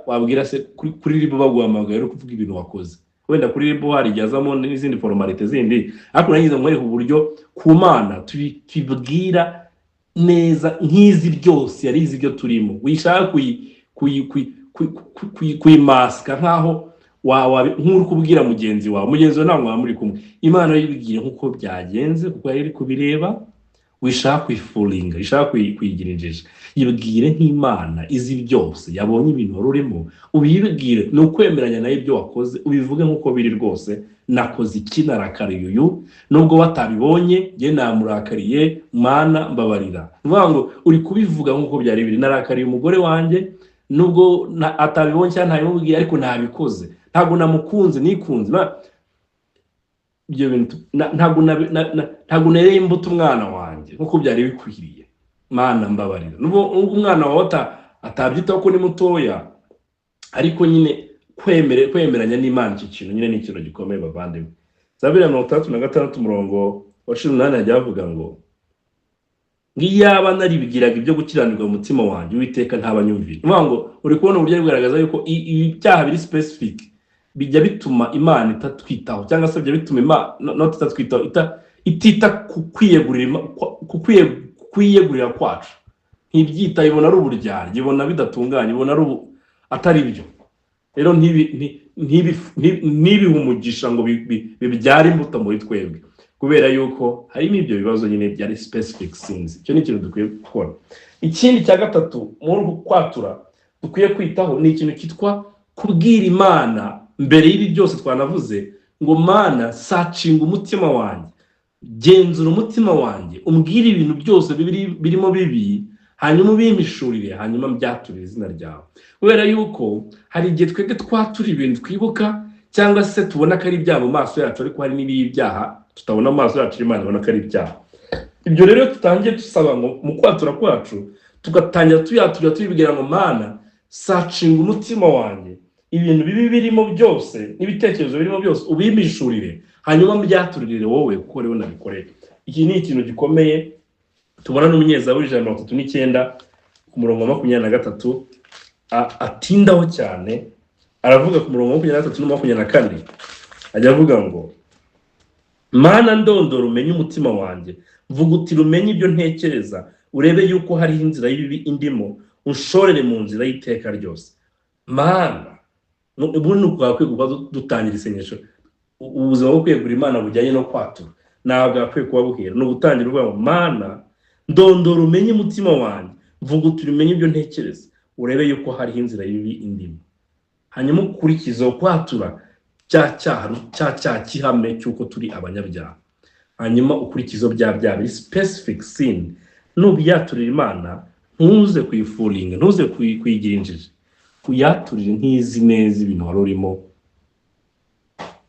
wabwira se kuri ribo baguhamagaye uri kuvuga ibintu wakoze, wenda kuri ribo harijyazamo n'izindi formalite zindi, ariko nagize mwereka uburyo ku Mana tubibwira neza nk'izi byose yari izi byo turimo. Wishaka kuyimaska nkaho nk'uri kubwira mugenzi wawe ntabwo muri kumwe. Imana yibwiye nkuko byagenze kuko yari kubireba, wishaka kwifulinga, ishaka kuyigira injiji. Yibwire nk'Imana izi byose yabonye ibintu warurimo, ubibwire ni ukwemeranya nayo ibyo wakoze, ubivuge nkuko biri rwose. Nakoze iki, narakariye uyu, nubwo batabibonye nge namurakariye, Mana mbabarira. Nuvuga ngo uri kubivuga nkuko byari biri. Narakariye umugore wanjye nubwo atabibonye cyangwa ntabimubwiye, ariko nabikoze. Ntabwo namukunze, nikunze. Ibyo bintu ntabwo nereye imbuto umwana wanjye nkuko byari bikwiriye. Mana mbabarira. Nubwo umwana wawe atabyitaho ko ni mutoya, ariko nyine kwemeranya n'Imana iki kintu nyine ni ikintu gikomeye bavandimwe. Zaburi ya 36:18 hajya havuga ngo ngiyaba naribwiraga ibyo gukiranirwa mu mutima wanjye, Uwiteka ntabanyumvira. Nuvuga ngo uri kubona uburyo bigaragaza yuko ibyaha biri specific bijya bituma Imana itatwitaho, cyangwa se bijya bituma Imana itatwitaho, itita kwiyegurira kwacu. Ntibyita, ibona ari uburyarya, ibona bidatunganye, ibona ari atari byo. Rero ntibihe umugisha ngo bibyare imbuto muri twebwe, kubera yuko harimo ibyo bibazo nyine byari specific sins. Icyo ni ikintu dukwiye gukora. Ikindi cya gatatu muri kwatura dukwiye kwitaho ni ikintu kitwa kubwira Imana mbere y'ibi byose twanavuze ngo Mana sacinga umutima wanjye, genzura umutima wanjye, umbwire ibintu byose birimo bibi, hanyuma ubimpishurire, hanyuma mbyaturire izina ryawe. Kubera yuko hari igihe twebwe twatura ibintu twibuka cyangwa se tubona ko ari ibyaha mu maso yacu, ariko hari n'ibi byaha tutabona mu maso yacu, Imana ibona ko ari ibyaha. Ibyo rero tutangiye dusaba ngo mu kwatura kwacu tugatangira tuyaturira tubibwira ngo Mana sacinga umutima wanjye, ibintu bibi birimo byose n'ibitekerezo birimo byose ubimpishurire, hanyuma mbyaturire wowe kuko rero nabikoreye. Iki ni ikintu gikomeye tubona n'umunyezaburi 139 ku murongo wa 23 atindaho cyane. Aravuga ku murongo wa 23 no 24 ajya avuga ngo Mana ndondora umenye umutima wanjye, vuga uti rumenye ibyo ntekereza, urebe yuko hari inzira y'ibibi indimo, unshorere mu nzira y'iteka ryose. Mana ubu ni ukwawe dutangira isengesho. Ubuzima bwo kwiyegurira Imana bujyanye no kwatura ntabwo akwiye kuba buhera, no gutangira uvuga ngo Mana ndondora umenye umutima wanjye, vuga uti rumenye ibyo ntekereza, urebe yuko hari inzira y'ibibi indimo, hanyuma ukurikize kwatura cya kihame cyuko turi abanyabyaha, hanyuma ukurikizo bya biri specific sin. Nubiyaturira Imana ntuze kuyifulinga, ntuze kuyigira injiji, kuyaturira nk'izi neza ibintu wari urimo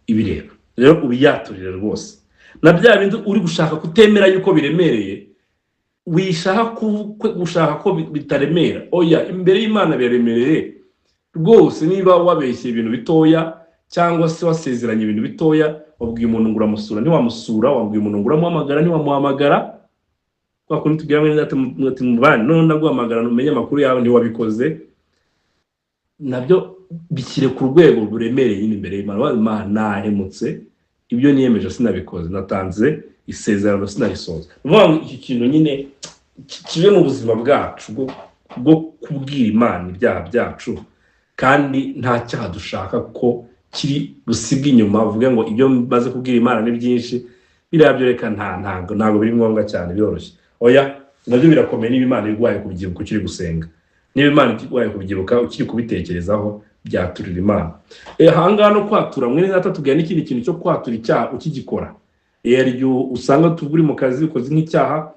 ibireba. Rero ubiyaturire rwose. Na bya bindi uri gushaka kutemera yuko biremereye, gushaka ko bitaremera. Oya, imbere y'Imana biremereye rwose. Niba wabeshye ibintu bitoya cyangwa se wasezeranye ibintu bitoya, wabwiye umuntu ngo uramusura ntiwamusura, wabwiye umuntu ngo uramuhamagara ntiwamuhamagara, kwa kundi tugira ngo ati mubane none ndaguhamagara numenye amakuru yawe ntiwabikoze, nabyo bishyire ku rwego ruremereye imbere y'Imana. Imana nahemutse, ibyo niyemeje sinabikoze, natanze isezerano sinarisoza. Vuga ngo iki kintu nyine kibe mu buzima bwacu bwo kubwira Imana ibyaha byacu, kandi nta cyaha dushaka ko kiri busibwe inyuma. Uvuge ngo ibyo maze kubwira Imana ni byinshi, birabyo reka ntago biri ngombwa cyane, byoroshye. Oya, nabyo birakomeye niba Imana igwaye kubyibuka ukiri gusenga, niba Imana igwaye kubyibuka ukiri kubitekerezaho, byaturira Imana. Hanga no kwatura, mwene data tubwira n'ikindi kintu cyo kwatura icyaha ukigikora. Aryo usanga tuburi mu kazi ukoze nk'icyaha,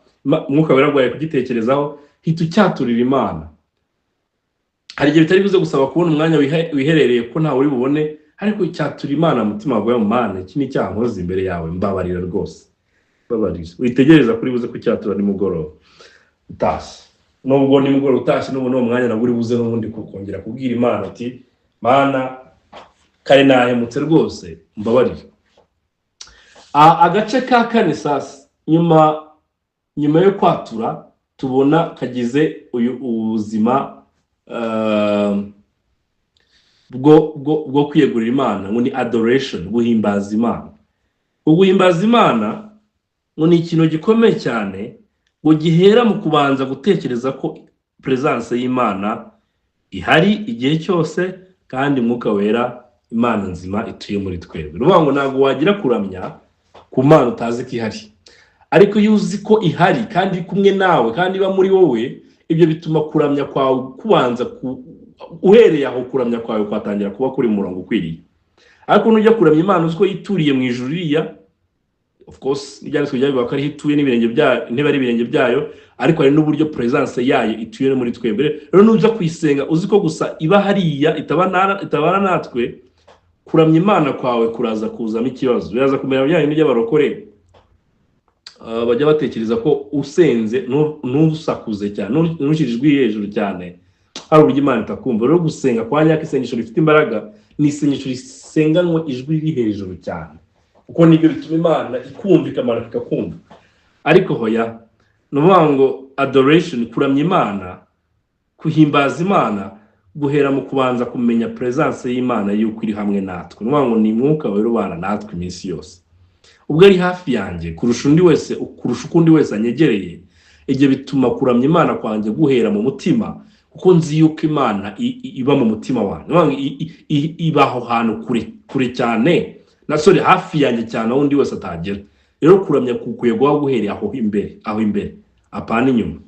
Mwuka Wera agwaye kugitekerezaho, hita ucyaturira Imana. Hari igihe bitari bize gusaba kubona umwanya wiherereye ko ntawe uri bubone, ariko cyatura Imana mutima wawe, Mana iki ni cyaha nkoze imbere yawe, mbabarira rwose, mbabarira. Witegereza kuri buze ku cyatura ni mugoroba utashye, nubwo ni mugoroba utashye, n'ubu no mwanya naburi buze n'ubundi kongera kubwira Imana ati Mana kare nahemutse rwose, mbabarira. Agace ka kane sasa, nyuma yo kwatura tubona kagize ubuzima bwo kwiyegurira Imana, ngo ni adoration, guhimbaza Imana. Guhimbaza Imana ngo ni ikintu gikomeye cyane, ngo gihera mu kubanza gutekereza ko presence y'Imana ihari igihe cyose, kandi Mwuka Wera Imana nzima ituye muri twebwe. Ruvuga ngo ntabwo wagira kuramya ku Mana utazi ko ihari, ariko iyo uzi ko ihari kandi kumwe nawe kandi iba muri wowe, ibyo bituma kuramya kwawe kubanza uhereye aho kuramya kwawe kwatangira kuba kuri murongo ukwiriye. Ariko nujya kuramya Imana uzi ko yituriye mu ijuru riya, of course ibyanditswe byavuga ko ari hituye n'ibirenge byayo, ntebe ari ibirenge byayo, ariko hari n'uburyo presence yayo ituye muri twebwe. Rero nujya kuyisenga uzi ko gusa iba hariya, itabana natwe, kuramya Imana kwawe kuraza kuzamo ikibazo. Biraza kumera byanye n'by'abarokore bajya batekereza ko usenze ntusakuze cyane, ntushyirijwe hejuru cyane, hari uburyo Imana itakumva. Rero gusenga kwa nyaka, isengesho rifite imbaraga, ni isengesho risenganwa ijwi riri hejuru cyane, kuko nibyo bituma Imana ikumva, ikamara ikakumva. Ariko hoya, nuvuga ngo adoration, kuramya Imana, kuhimbaza Imana, guhera mu kubanza kumenya presence y'Imana yuko iri hamwe natwe. Nuvuga ngo ni Mwuka Wera ubana natwe iminsi yose, ubwo ari hafi yanjye kurusha ukundi wese anyegereye. Ibyo bituma kuramya Imana kwanjye guhera mu mutima, kuko nzi yuko Imana iba mu mutima wanjye, iba aho hantu kure cyane, nasore hafi yanjye cyane, aho undi wese atagera. Rero kuramya kukuye guherera aho imbere, apana inyuma.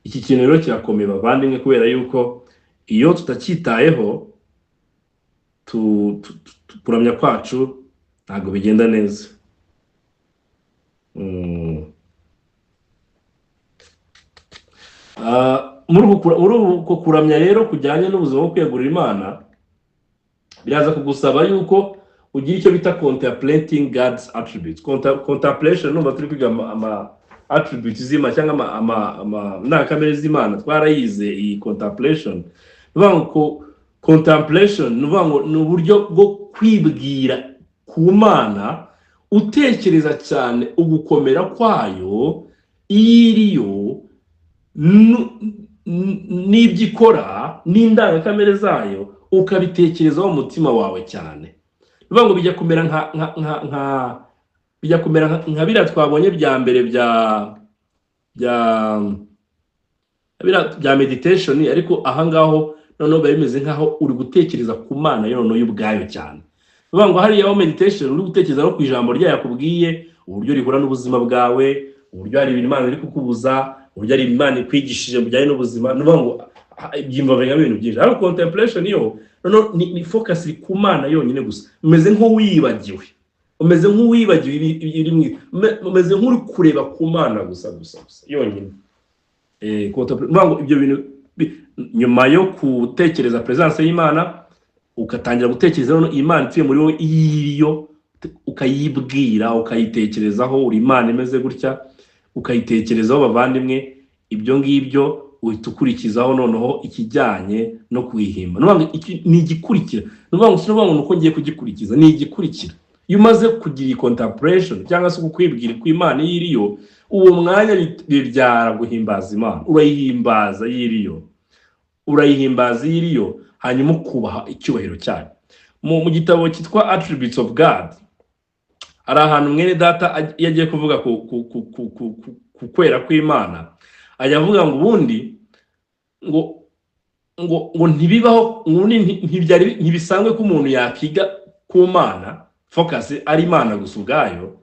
Iki kintu rero kirakomeye bavandimwe, kubera yuko iyo tutacyitayeho kuramya kwacu ntabwo bigenda neza. Muri uko kuramya rero kujyanye n'ubuzima bwo kwiyegurira Imana, biraza kugusaba yuko ugira icyo bita contemplating God's attributes. Contemplation numva turi kwiga ama attributes z'Imana cyangwa ama ntakamere z'Imana, twarayize iyi contemplation. Nuvuga ngo contemplation nuvuga ngo ni uburyo bwo kwibwira ku Mana, utekereza cyane ugukomera kwayo, iriyo n'ibyikora n'indangakamere zayo, ukabitekerezaho mu mutima wawe cyane. Nuvuga ngo bijya kumera nka bira twabonye bya mbere bya meditation, ariko ahangaho noneho bimeze nkaho uri gutekereza ku Mana yono y'ubwayo cyane. Nuvuga ngo hari yaho meditation uri gutekereza no ku ijambo ryayo yakubwiye, uburyo rihura n'ubuzima bwawe, uburyo hari ibintu Imana iri kukubuza, uburyo ari Imana ikwigishije bujyanye n'ubuzima. Nuvuga ngo ibyimva benga ibintu byinshi. Ariko contemplation yo ni focus iri ku Mana yonyine gusa, umeze nk'uwibagiwe, umeze nk'uri kureba ku Mana gusa yonyine. Nuvuga ngo ibyo bintu nyuma yo gutekereza presence y'Imana, ukatangira gutekereza no Imana ituye muri wowe, iyo ukayibwira, ukayitekerezaho, uri Imana imeze gutya, ukayitekerezaho bavandimwe, ibyo ngibyo uhita ukurikizaho noneho ikijyanye no kwihimba. Nuvuga ngo iki ni igikurikira. Nuvuga ngo nuko ngiye kugikurikiza, ni igikurikira. Iyo umaze kugira contemplation cyangwa se kukwibwira ku Imana iriyo, uwo mwanya bibyara guhimbaza Imana. Urayihimbaza iriyo, hanyuma kubaha icyubahiro cyayo. Mu gitabo cyitwa Attributes of God, ari ahantu mwene data yagiye kuvuga ku kwera kw'Imana, ajya avuga ngo ubundi ngo ntibibaho, ntibisanzwe ko umuntu yakiga ku Mana focus ari Imana gusa ubwayo,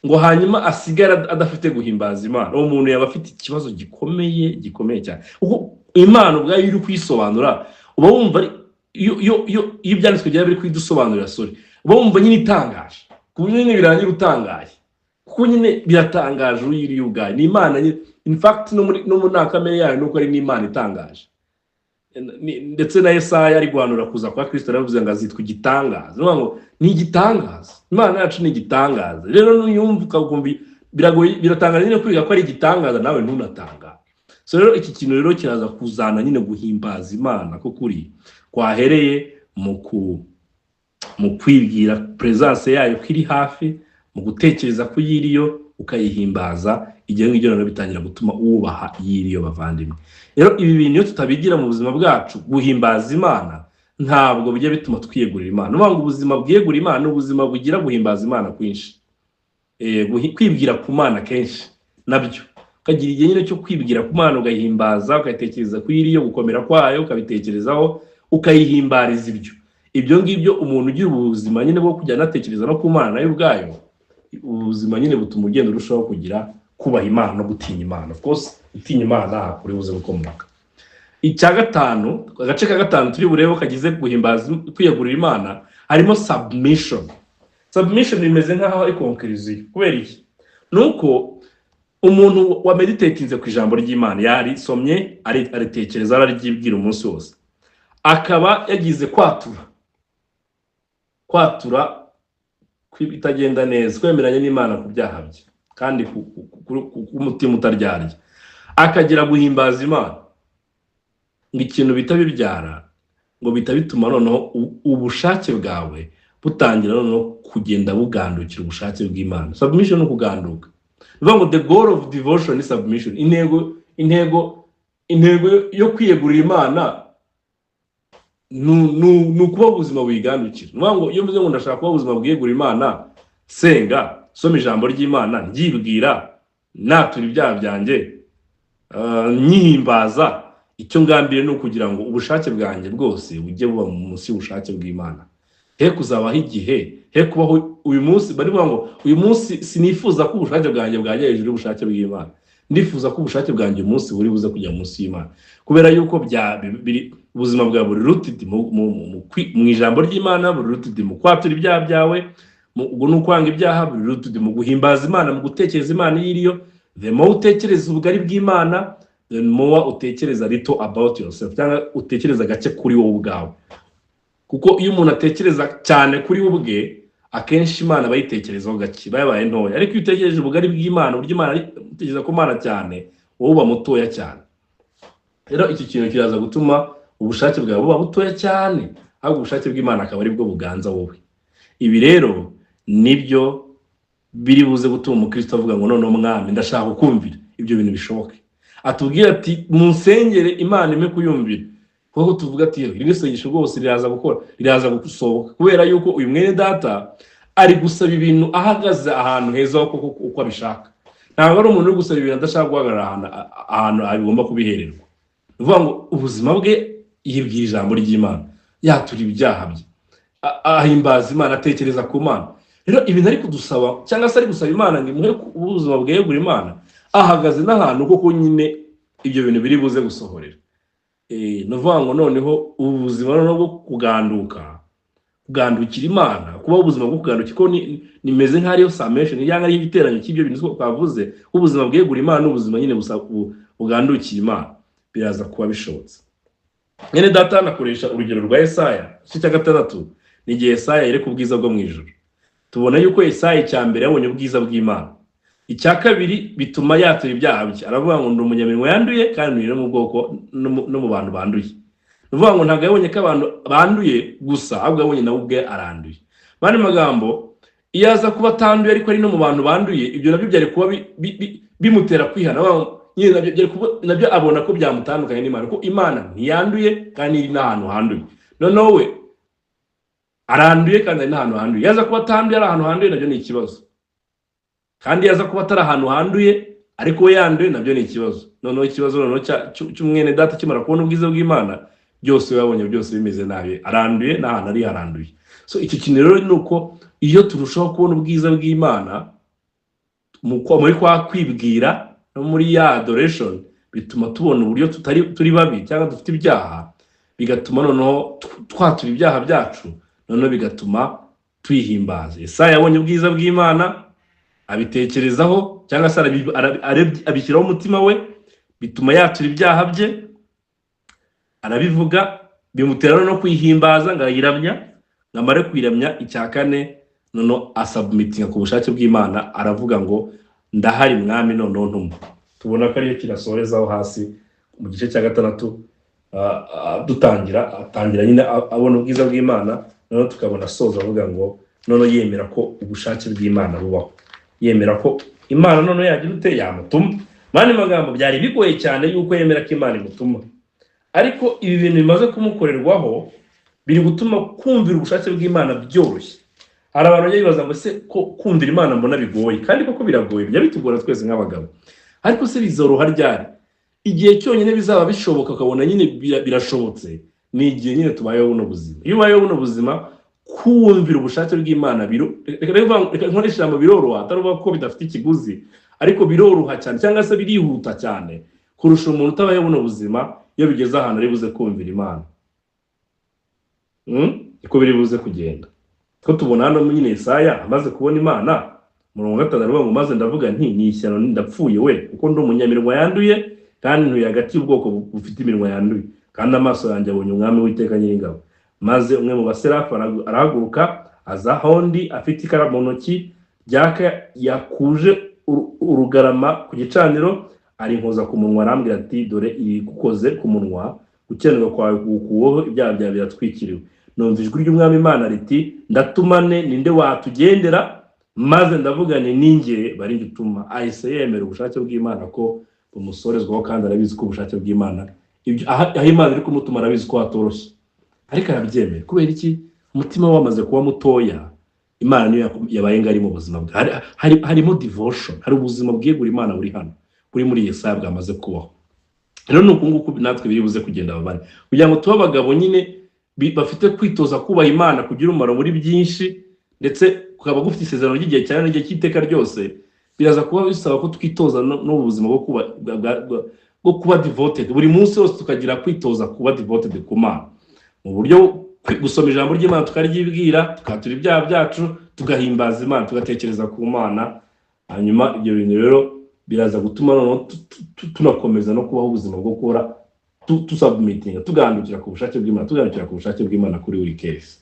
ngo hanyuma asigara adafite guhimbaza Imana. Uwo muntu yaba afite ikibazo gikomeye cyane, kuko Imana ubwayo iri kwisobanura, uba wumva iyo ibyanditswe byawe biri kwidusobanurira uba wumva nyine itangaje, ku buryo nyine birangira utangaye, kuko nyine biratangaje uyiriye ubwayo. Ni Imana in fact no muri nakamere yayo nuko ari n'Imana itangaje. Ndetse na Yesaya ari guhanura kuza kwa Kristo, aravuze ngo azitwa igitangaza. Ngo ni igitangaza, Imana yacu ni igitangaza. Rero nuyumva ukumva biratangaje nyine kwiga ko ari igitangaza, nawe ntunatanga. So rero iki kintu rero kiraza kuzana nyine guhimbaza Imana ko kuri kwahereye mu kwibwira presence yayo kiri hafi, mu gutekereza ko yiriyo ukayihimbaza. Igihe ngicyo rero bitangira gutuma ubaha yiriyo bavandimwe. Rero ibi bintu iyo tutabigira mu buzima bwacu, guhimbaza Imana ntabwo bijya bituma twiyegurira Imana. Nuvuga ngo ubuzima bwiyegurira Imana ubuzima bugira guhimbaza Imana kwinshi, kwibwira ku Mana kenshi nabyo ukagira igihe nyine cyo kwibwira ku Mana, ugahimbaza, ukayitekereza ku yiriyo, gukomera kwayo ukabitekerezaho, ukayihimbariza ibyo ngibyo. Umuntu ugira ubuzima nyine bwo kujya anatekereza no ku Mana nayo ubwayo, ubuzima nyine butuma ugenda urushaho kugira kubaha Imana no gutinya Imana. Of course gutinya Imana kuri buze gukomoka. Icya gatanu, agace ka gatanu turi burebe kagize guhimbaza kwiyegurira Imana, harimo submission. Submission imeze nkaho ari conclusion. Kubera iki? Nuko umuntu wa meditatinze ku ijambo ry'Imana, yari somye aritekereza, araryibwira umunsi wose, akaba yagize kwatura kwibitagenda neza, kwemeranya n'Imana ku byaha bye kandi k'umutima utaryarya, akagira guhimbaza Imana, ngo ikintu bitabibyara, ngo bitabituma noneho ubushake bwawe butangira noneho kugenda bugandukira ubushake bw'Imana. Submission no kuganduka. Bivuga ngo the goal of devotion is submission. Intego yo kwiyegurira Imana nukuba ubuzima bwigandukira. Bivuga ngo iyo mvuze ngo ndashaka kuba ubuzima bwiyegurira Imana, senga, soma ijambo ry'Imana, njibwira, natura ibyaha byanjye, nyihimbaza, icyo ngambire no kugira ngo ubushake bwanjye bwose bujye buba munsi y'ubushake bw'Imana. He kuzabaho igihe, he kubaho uyu munsi, bari vuga ngo uyu munsi sinifuza ko ubushake bwanjye bwajya hejuru y'ubushake bw'Imana, ndifuza ko ubushake bwanjye umunsi buri buze kujya munsi y'Imana, kubera yuko ubuzima bwa buri rooted mu ijambo ry'Imana, buri rooted mu kwatura ibyaha byawe, ubwo nukwanga ibyaha, buri rooted mu guhimbaza Imana, mu gutekereza Imana yiriyo. The more utekereza ubugari bw'Imana, the more utekereza little about yourself, cyangwa utekereza gake kuri wowe ubwawe. Kuko iyo umuntu atekereza cyane kuri we ubwe, akenshi Imana bayitekerezaho gake, bayabaye ntoya. Ariko iyo utekereje ubugari bw'Imana, uburyo Imana utekereza ko Imana cyane, wowe uba mutoya cyane. Rero iki kintu kiraza gutuma ubushake bwawe buba butoya cyane, ahubwo ubushake bw'Imana akaba ari bwo buganza wowe. Ibi rero nibyo biri buze gutuma umukristo avuga ngo none Mwami ndashaka kumvira. Ibyo bintu bishoboke, atubwira ati munsengere Imana ime kuyumvira. Kuko tuvuga ati iri sengesho rwose riraza gusohoka, kubera yuko uyu mwene data ari gusaba ibintu ahagaze ahantu heza uko abishaka. Ntabwo ari umuntu uri gusaba ibintu adashaka guhagarara ahantu agomba kubihererwa. Bivuga ngo ubuzima bwe yibwira ijambo ry'Imana, yatura ibyaha bye, ahimbaza Imana, atekereza ku Mana. Rero ibintu ari kudusaba cyangwa se ari gusaba Imana ngo imuhe ubuzima bwegura Imana, ahagaze n'ahantu koko nyine ibyo bintu biri buze gusohorera. Nuvuga ngo noneho ubuzima noneho bwo kugandukira Imana, kuba ubuzima bwo kugandukira ko nimeze nk'ariyo summation yanga ari igiteranyo cy'ibyo bintu twavuze, ubuzima bwegura Imana n'ubuzima nyine bugandukira Imana, biraza kuba bishobotse. Nyene data nakoresha urugero rwa Yesaya, cya gatandatu, ni igihe Yesaya yereka ubwiza bwo mu ijuru. Tubona yuko Yesaya cya mbere yabonye ubwiza bw'Imana, icya kabiri bituma yatura ibyaha bye. Aravuga ngo ndi umunyaminwa yanduye kandi no mu bwoko no mu bantu banduye. Nuvuga ngo ntabwo yabonye ko abantu banduye gusa, ahubwo yabonye nawe ubwe aranduye. Bandi magambo, iyo aza kuba atanduye ariko ari no mu bantu banduye, ibyo nabyo byari kuba bimutera kwihana. Nabyo abona ko byamutandukanye n'Imana, ko Imana ntiyanduye kandi iri n'ahantu handuye. Noneho we aranduye kandi ari n'ahantu handuye. Yaza kuba atanduye ari ahantu handuye nabyo ni ikibazo, kandi yaza kuba atari ahantu handuye ariko we yanduye nabyo ni ikibazo. Noneho ikibazo noneho cy'umwene data kimara kubona ubwiza bw'Imana, byose yabonye byose bimeze nabi, aranduye n'ahantu ari haranduye. So icyo kintu rero ni uko iyo turushaho kubona ubwiza bw'Imana muri kwa kwibwira no muri ya adoration, bituma tubona uburyo turi babi cyangwa dufite ibyaha, bigatuma noneho twatura ibyaha byacu, noneho bigatuma twihimbaza. Yesaya yabonye ubwiza bw'Imana, abitekerezaho cyangwa se abishyiraho umutima we, bituma yatura ibyaha bye, arabivuga, bimutera no kwihimbaza, ngayiramya, ngamare kwiramya icya kane noneho asubmitinga ku bushake bw'Imana, aravuga ngo ndahari mwami noneho ntuma. Tubona ko ariyo kirasorezaho hasi mu gice cya 6 atangira nyine abona ubwiza bw'Imana, noneho tukabona soza avuga ngo noneho yemera ko ubushake bw'Imana bubaho, yemera ko Imana noneho yagira ute yamutuma. Mani magambo byari bigoye cyane yuko yemera ko Imana imutuma, ariko ibi bintu bimaze kumukorerwaho biri gutuma kumvira ubushake bw'Imana byoroshye. Hari abantu bibaza ngo se ko kumvira Imana mbona bigoye, kandi koko biragoye, bijya bitugora twese nk'abagabo. Ariko se bizoroha ryari? Igihe cyonyine bizaba bishoboka ukabona nyine birashobotse, ni igihe nyine tubayeho buno buzima. Iyo ubayeho buno buzima, kumvira ubushake bw'Imana reka nkoresha ijambo biroroha, atari ko bidafite ikiguzi, ariko biroroha cyane cyangwa se birihuta cyane kurusha umuntu utabayeho buno buzima. Iyo bigeze ahantu ari buze kumvira Imana, iko biri buze kugenda. Ko tubona hano nyine Yesaya amaze kubona Imana, murongo 5 aravuga ngo maze ndavuga nti ni ishyano ndapfuye we, kuko ndi umunyamirwa yanduye kandi ntuye hagati y'ubwoko bufite iminwa yanduye, kandi amaso yanjye abonye umwami w'Iteka Nyiringabo. Maze umwe mu baserafu arahaguruka aza hondi afite ikaramu mu ntoki, ryaka yakuje urugarama ku gicaniro, arinkoza ku munwa, arambwira ati dore iri gukoze ku munwa, gukenerwa kwawe kukuweho, ibyaha byawe biratwikiriwe. Numva ijwi ry'Umwami Imana riti ndatumane, ninde watugendera? Maze ndavuga ni ninjye bari gutuma. Ahise yemera ubushake bw'Imana ko bumusorezwaho, kandi arabizi ko ubushake bw'Imana aho Imana iri kumutuma arabizi ko hatoroshye, ariko arabyemera. Kubera iki? Umutima wamaze kuba mutoya, Imana niyo yabaye ngari mu buzima bwe. Harimo devotion, hari ubuzima bwegura Imana buri hano, buri muri Yesaya bwamaze kubaho. Rero nuko nguko natwe biri buze kugenda babane, kugira ngo tuba abagabo nyine bafite kwitoza kubaha Imana, kugira umumaro muri byinshi, ndetse kukaba gufite isezerano ry'igihe cyane n'igihe cy'iteka ryose. Biraza kuba bisaba ko twitoza n'ubuzima bwo kuba devoted buri munsi wose, tukagira kwitoza kuba devoted ku Mana mu buryo gusoma ijambo ry'Imana tukaryibwira, tukatura ibyaha byacu, tugahimbaza Imana, tugatekereza ku Mana. Hanyuma ibyo bintu rero biraza gutuma noneho tunakomeza no kubaho ubuzima bwo gukora tusubmitinga, tugandukira ku bushake bw'Imana, tugandukira ku bushake bw'Imana kuri buri case.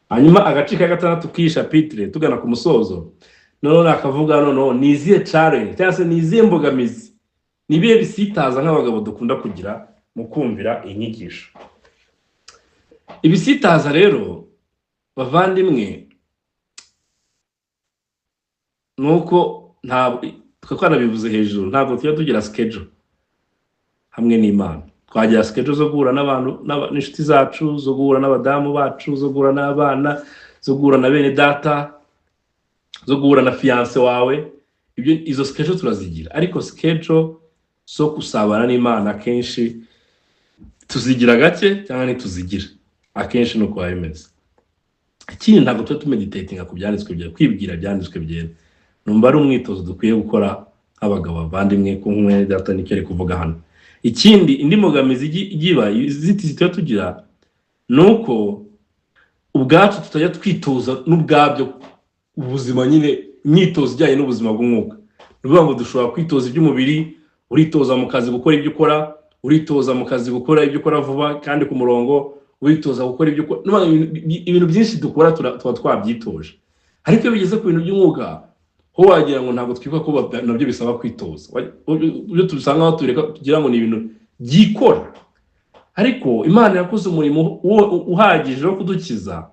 Hanyuma agace ka 6 k'iyi chapitre tugana ku musozo, noneho akavuga noneho niziye challenge cyangwa se niziye mbogamizi, nibiye bisitaza nk'abagabo dukunda kugira mu kumvira inyigisho. Ibisitaza rero bavandimwe, nuko ntabwo twanabivuze hejuru, ntabwo tujya tugira schedule hamwe n'Imana. Twagira schedule zo guhura n'abantu n'inshuti zacu, zo guhura n'abadamu bacu, zo guhura n'abana, zo guhura na bene data, zo guhura na fiance wawe. Izo schedule turazigira, ariko schedule so kusabana n'Imana akenshi tuzigira gake cyangwa ntituzigira. Akenshi nuko bimeze. Ikindi ntabwo tuba tumeditatinga ku byanditswe bya kwibwira byanditswe byera. Numva ari umwitozo dukwiye gukora abagabo bavandimwe, ku mwene data nicyo ari kuvuga hano. Ikindi indi mbogamizi igiba izitizi tugira nuko ubwacu tutajya twitoza n'ubwabyo ubuzima nyine, imyitozo ijyanye n'ubuzima bw'umwuka. Nuvuga ngo dushobora kwitoza iby'umubiri, uritoza mu kazi gukora ibyo ukora, uritoza mu kazi gukora ibyo ukora vuba kandi ku murongo, uritoza gukora ibyo ukora. Ibintu byinshi dukora tuba twabyitoje, ariko iyo bigeze ku bintu by'umwuka ho wagira ngo ntabwo twibuka ko nabyo bisaba kwitoza. Ibyo tubisanga aho tureka tugira ngo ni ibintu byikora, ariko Imana yakoze umurimo uhagije wo kudukiza,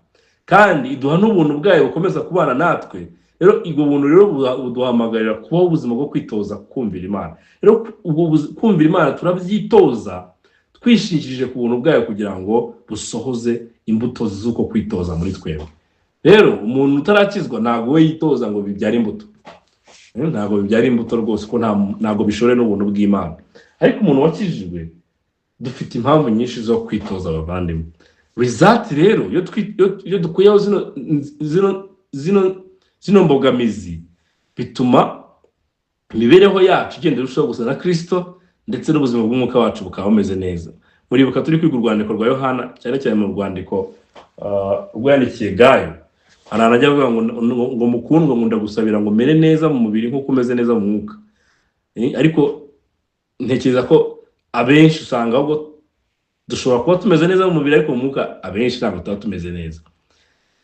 kandi iduha n'ubuntu bwayo bukomeza kubana natwe. Rero ubwo buntu rero buduhamagarira kubaho ubuzima bwo kwitoza kumvira Imana. Rero ubwo kumvira Imana turabyitoza twishingikirije ku buntu bwayo kugira ngo busohoze imbuto z'uko kwitoza muri twebwe. Rero umuntu utarakizwa ntago we yitoza ngo bibyara imbuto, ntago bibyara imbuto rwose ko ntago bishore n'ubuntu bw'Imana. Ariko umuntu wakijijwe dufite impamvu nyinshi zo kwitoza abavandimwe. Result rero iyo dukuyeho zino mbogamizi bituma imibereho yacu igenda irushaho gusa na Kristo, ndetse n'ubuzima bw'umwuka wacu bukaba bumeze neza. Muribuka turi kwiga urwandiko rwa Yohana, cyane cyane mu rwandiko rwandikiye Gayo, aranajya avuga ngo mukundwa nkunda gusabira ngo mere neza mu mubiri nk'uko umeze neza mu mwuka. Ariko ntekereza ko abenshi usanga ahubwo dushobora kuba tumeze neza mu mubiri, ariko mu mwuka abenshi ntabwo tuba tumeze neza,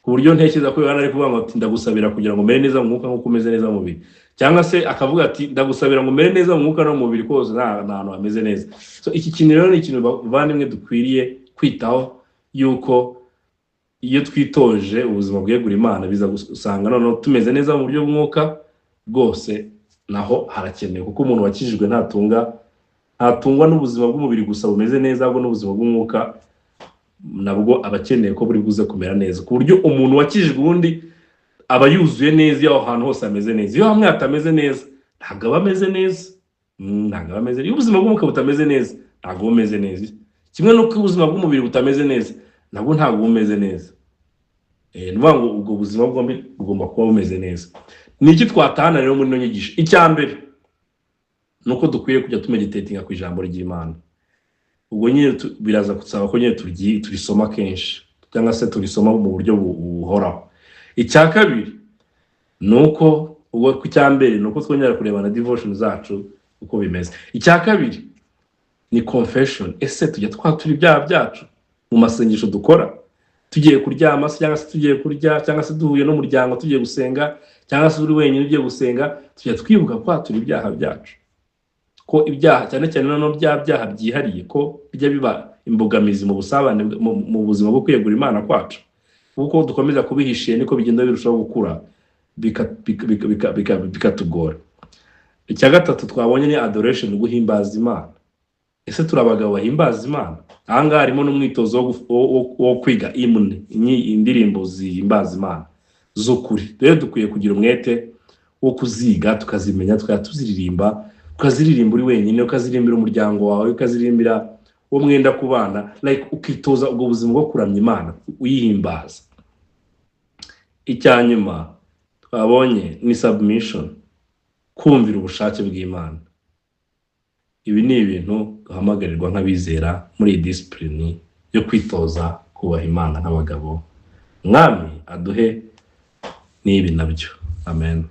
ku buryo ntekereza ko Yohana ari kuvuga ngo ndagusabira kugira ngo mere neza mu mwuka nk'uko umeze neza mu mubiri, cyangwa se akavuga ati ndagusabira ngo mere neza mu mwuka no mu mubiri kose nta hantu hameze neza. So iki kintu rero ni ikintu bavandimwe dukwiriye kwitaho, yuko iyo twitoje ubuzima bwegura Imana biza gusanga noneho tumeze neza mu buryo bw'umwuka bwose, naho harakenewe, kuko umuntu wakijijwe ntatungwa n'ubuzima bw'umubiri gusa bumeze neza, ahubwo n'ubuzima bw'umwuka nabwo abakeneye ko buri buze kumera neza, ku buryo umuntu wakijijwe ubundi aba yuzuye neza iyo ahantu hose ameze neza. Iyo hamwe hatameze neza ntabwo aba ameze neza, iyo ubuzima bw'umwuka butameze neza ntabwo bumeze neza, kimwe n'uko ubuzima bw'umubiri butameze neza nabwo ntabwo bumeze neza. Nuvuga ngo ubwo buzima bwombi bugomba kuba bumeze neza. Ni iki twatahana rero muri ino nyigisho? Icya mbere nuko dukwiye kujya tumeditatinga ku ijambo ry'Imana. Ubwo nyine biraza gusaba ko nyine turisoma kenshi, cyangwa se turisoma mu buryo buhoraho. Icya kabiri nuko ku cyambere nuko twongera kureba na devotion zacu uko bimeze. Icya kabiri ni confession. Ese tujya twatura ibyaha byacu mu masengesho dukora, tugiye kuryama cyangwa se tugiye kurya, cyangwa se duhuye n'umuryango tugiye gusenga, cyangwa se uri wenyine ugiye gusenga, tujya twibuka kwatura ibyaha byacu, ko ibyaha cyane cyane no byaha byihariye ko bijya biba imbogamizi mu busabane mu buzima bwo kwegura Imana kwacu. Kuko dukomeza kubihishiye niko bigenda birushaho gukura bikatugora. Icya gatatu twabonye ni adoration, guhimbaza Imana. Ese turabagabo bahimbaza Imana? Ahangaha harimo n'umwitozo wo kwiga indirimbo zihimbaza Imana z'ukuri. Rero dukwiye kugira umwete wo kuziga, tukazimenya, tukaziririmba uri wenyine, ukazirimbira umuryango wawe, ukazirimbira uwo mwenda kubana, like ukitoza ubwo buzima bwo kuramya Imana uyihimbaza. Icyanyuma twabonye ni submission, kumvira ubushake bw'Imana. Ibi ni ibintu duhamagarirwa nk'abizera muri discipline yo kwitoza kubaha Imana nk'abagabo. Mwami aduhe n'ibi nabyo. Amen.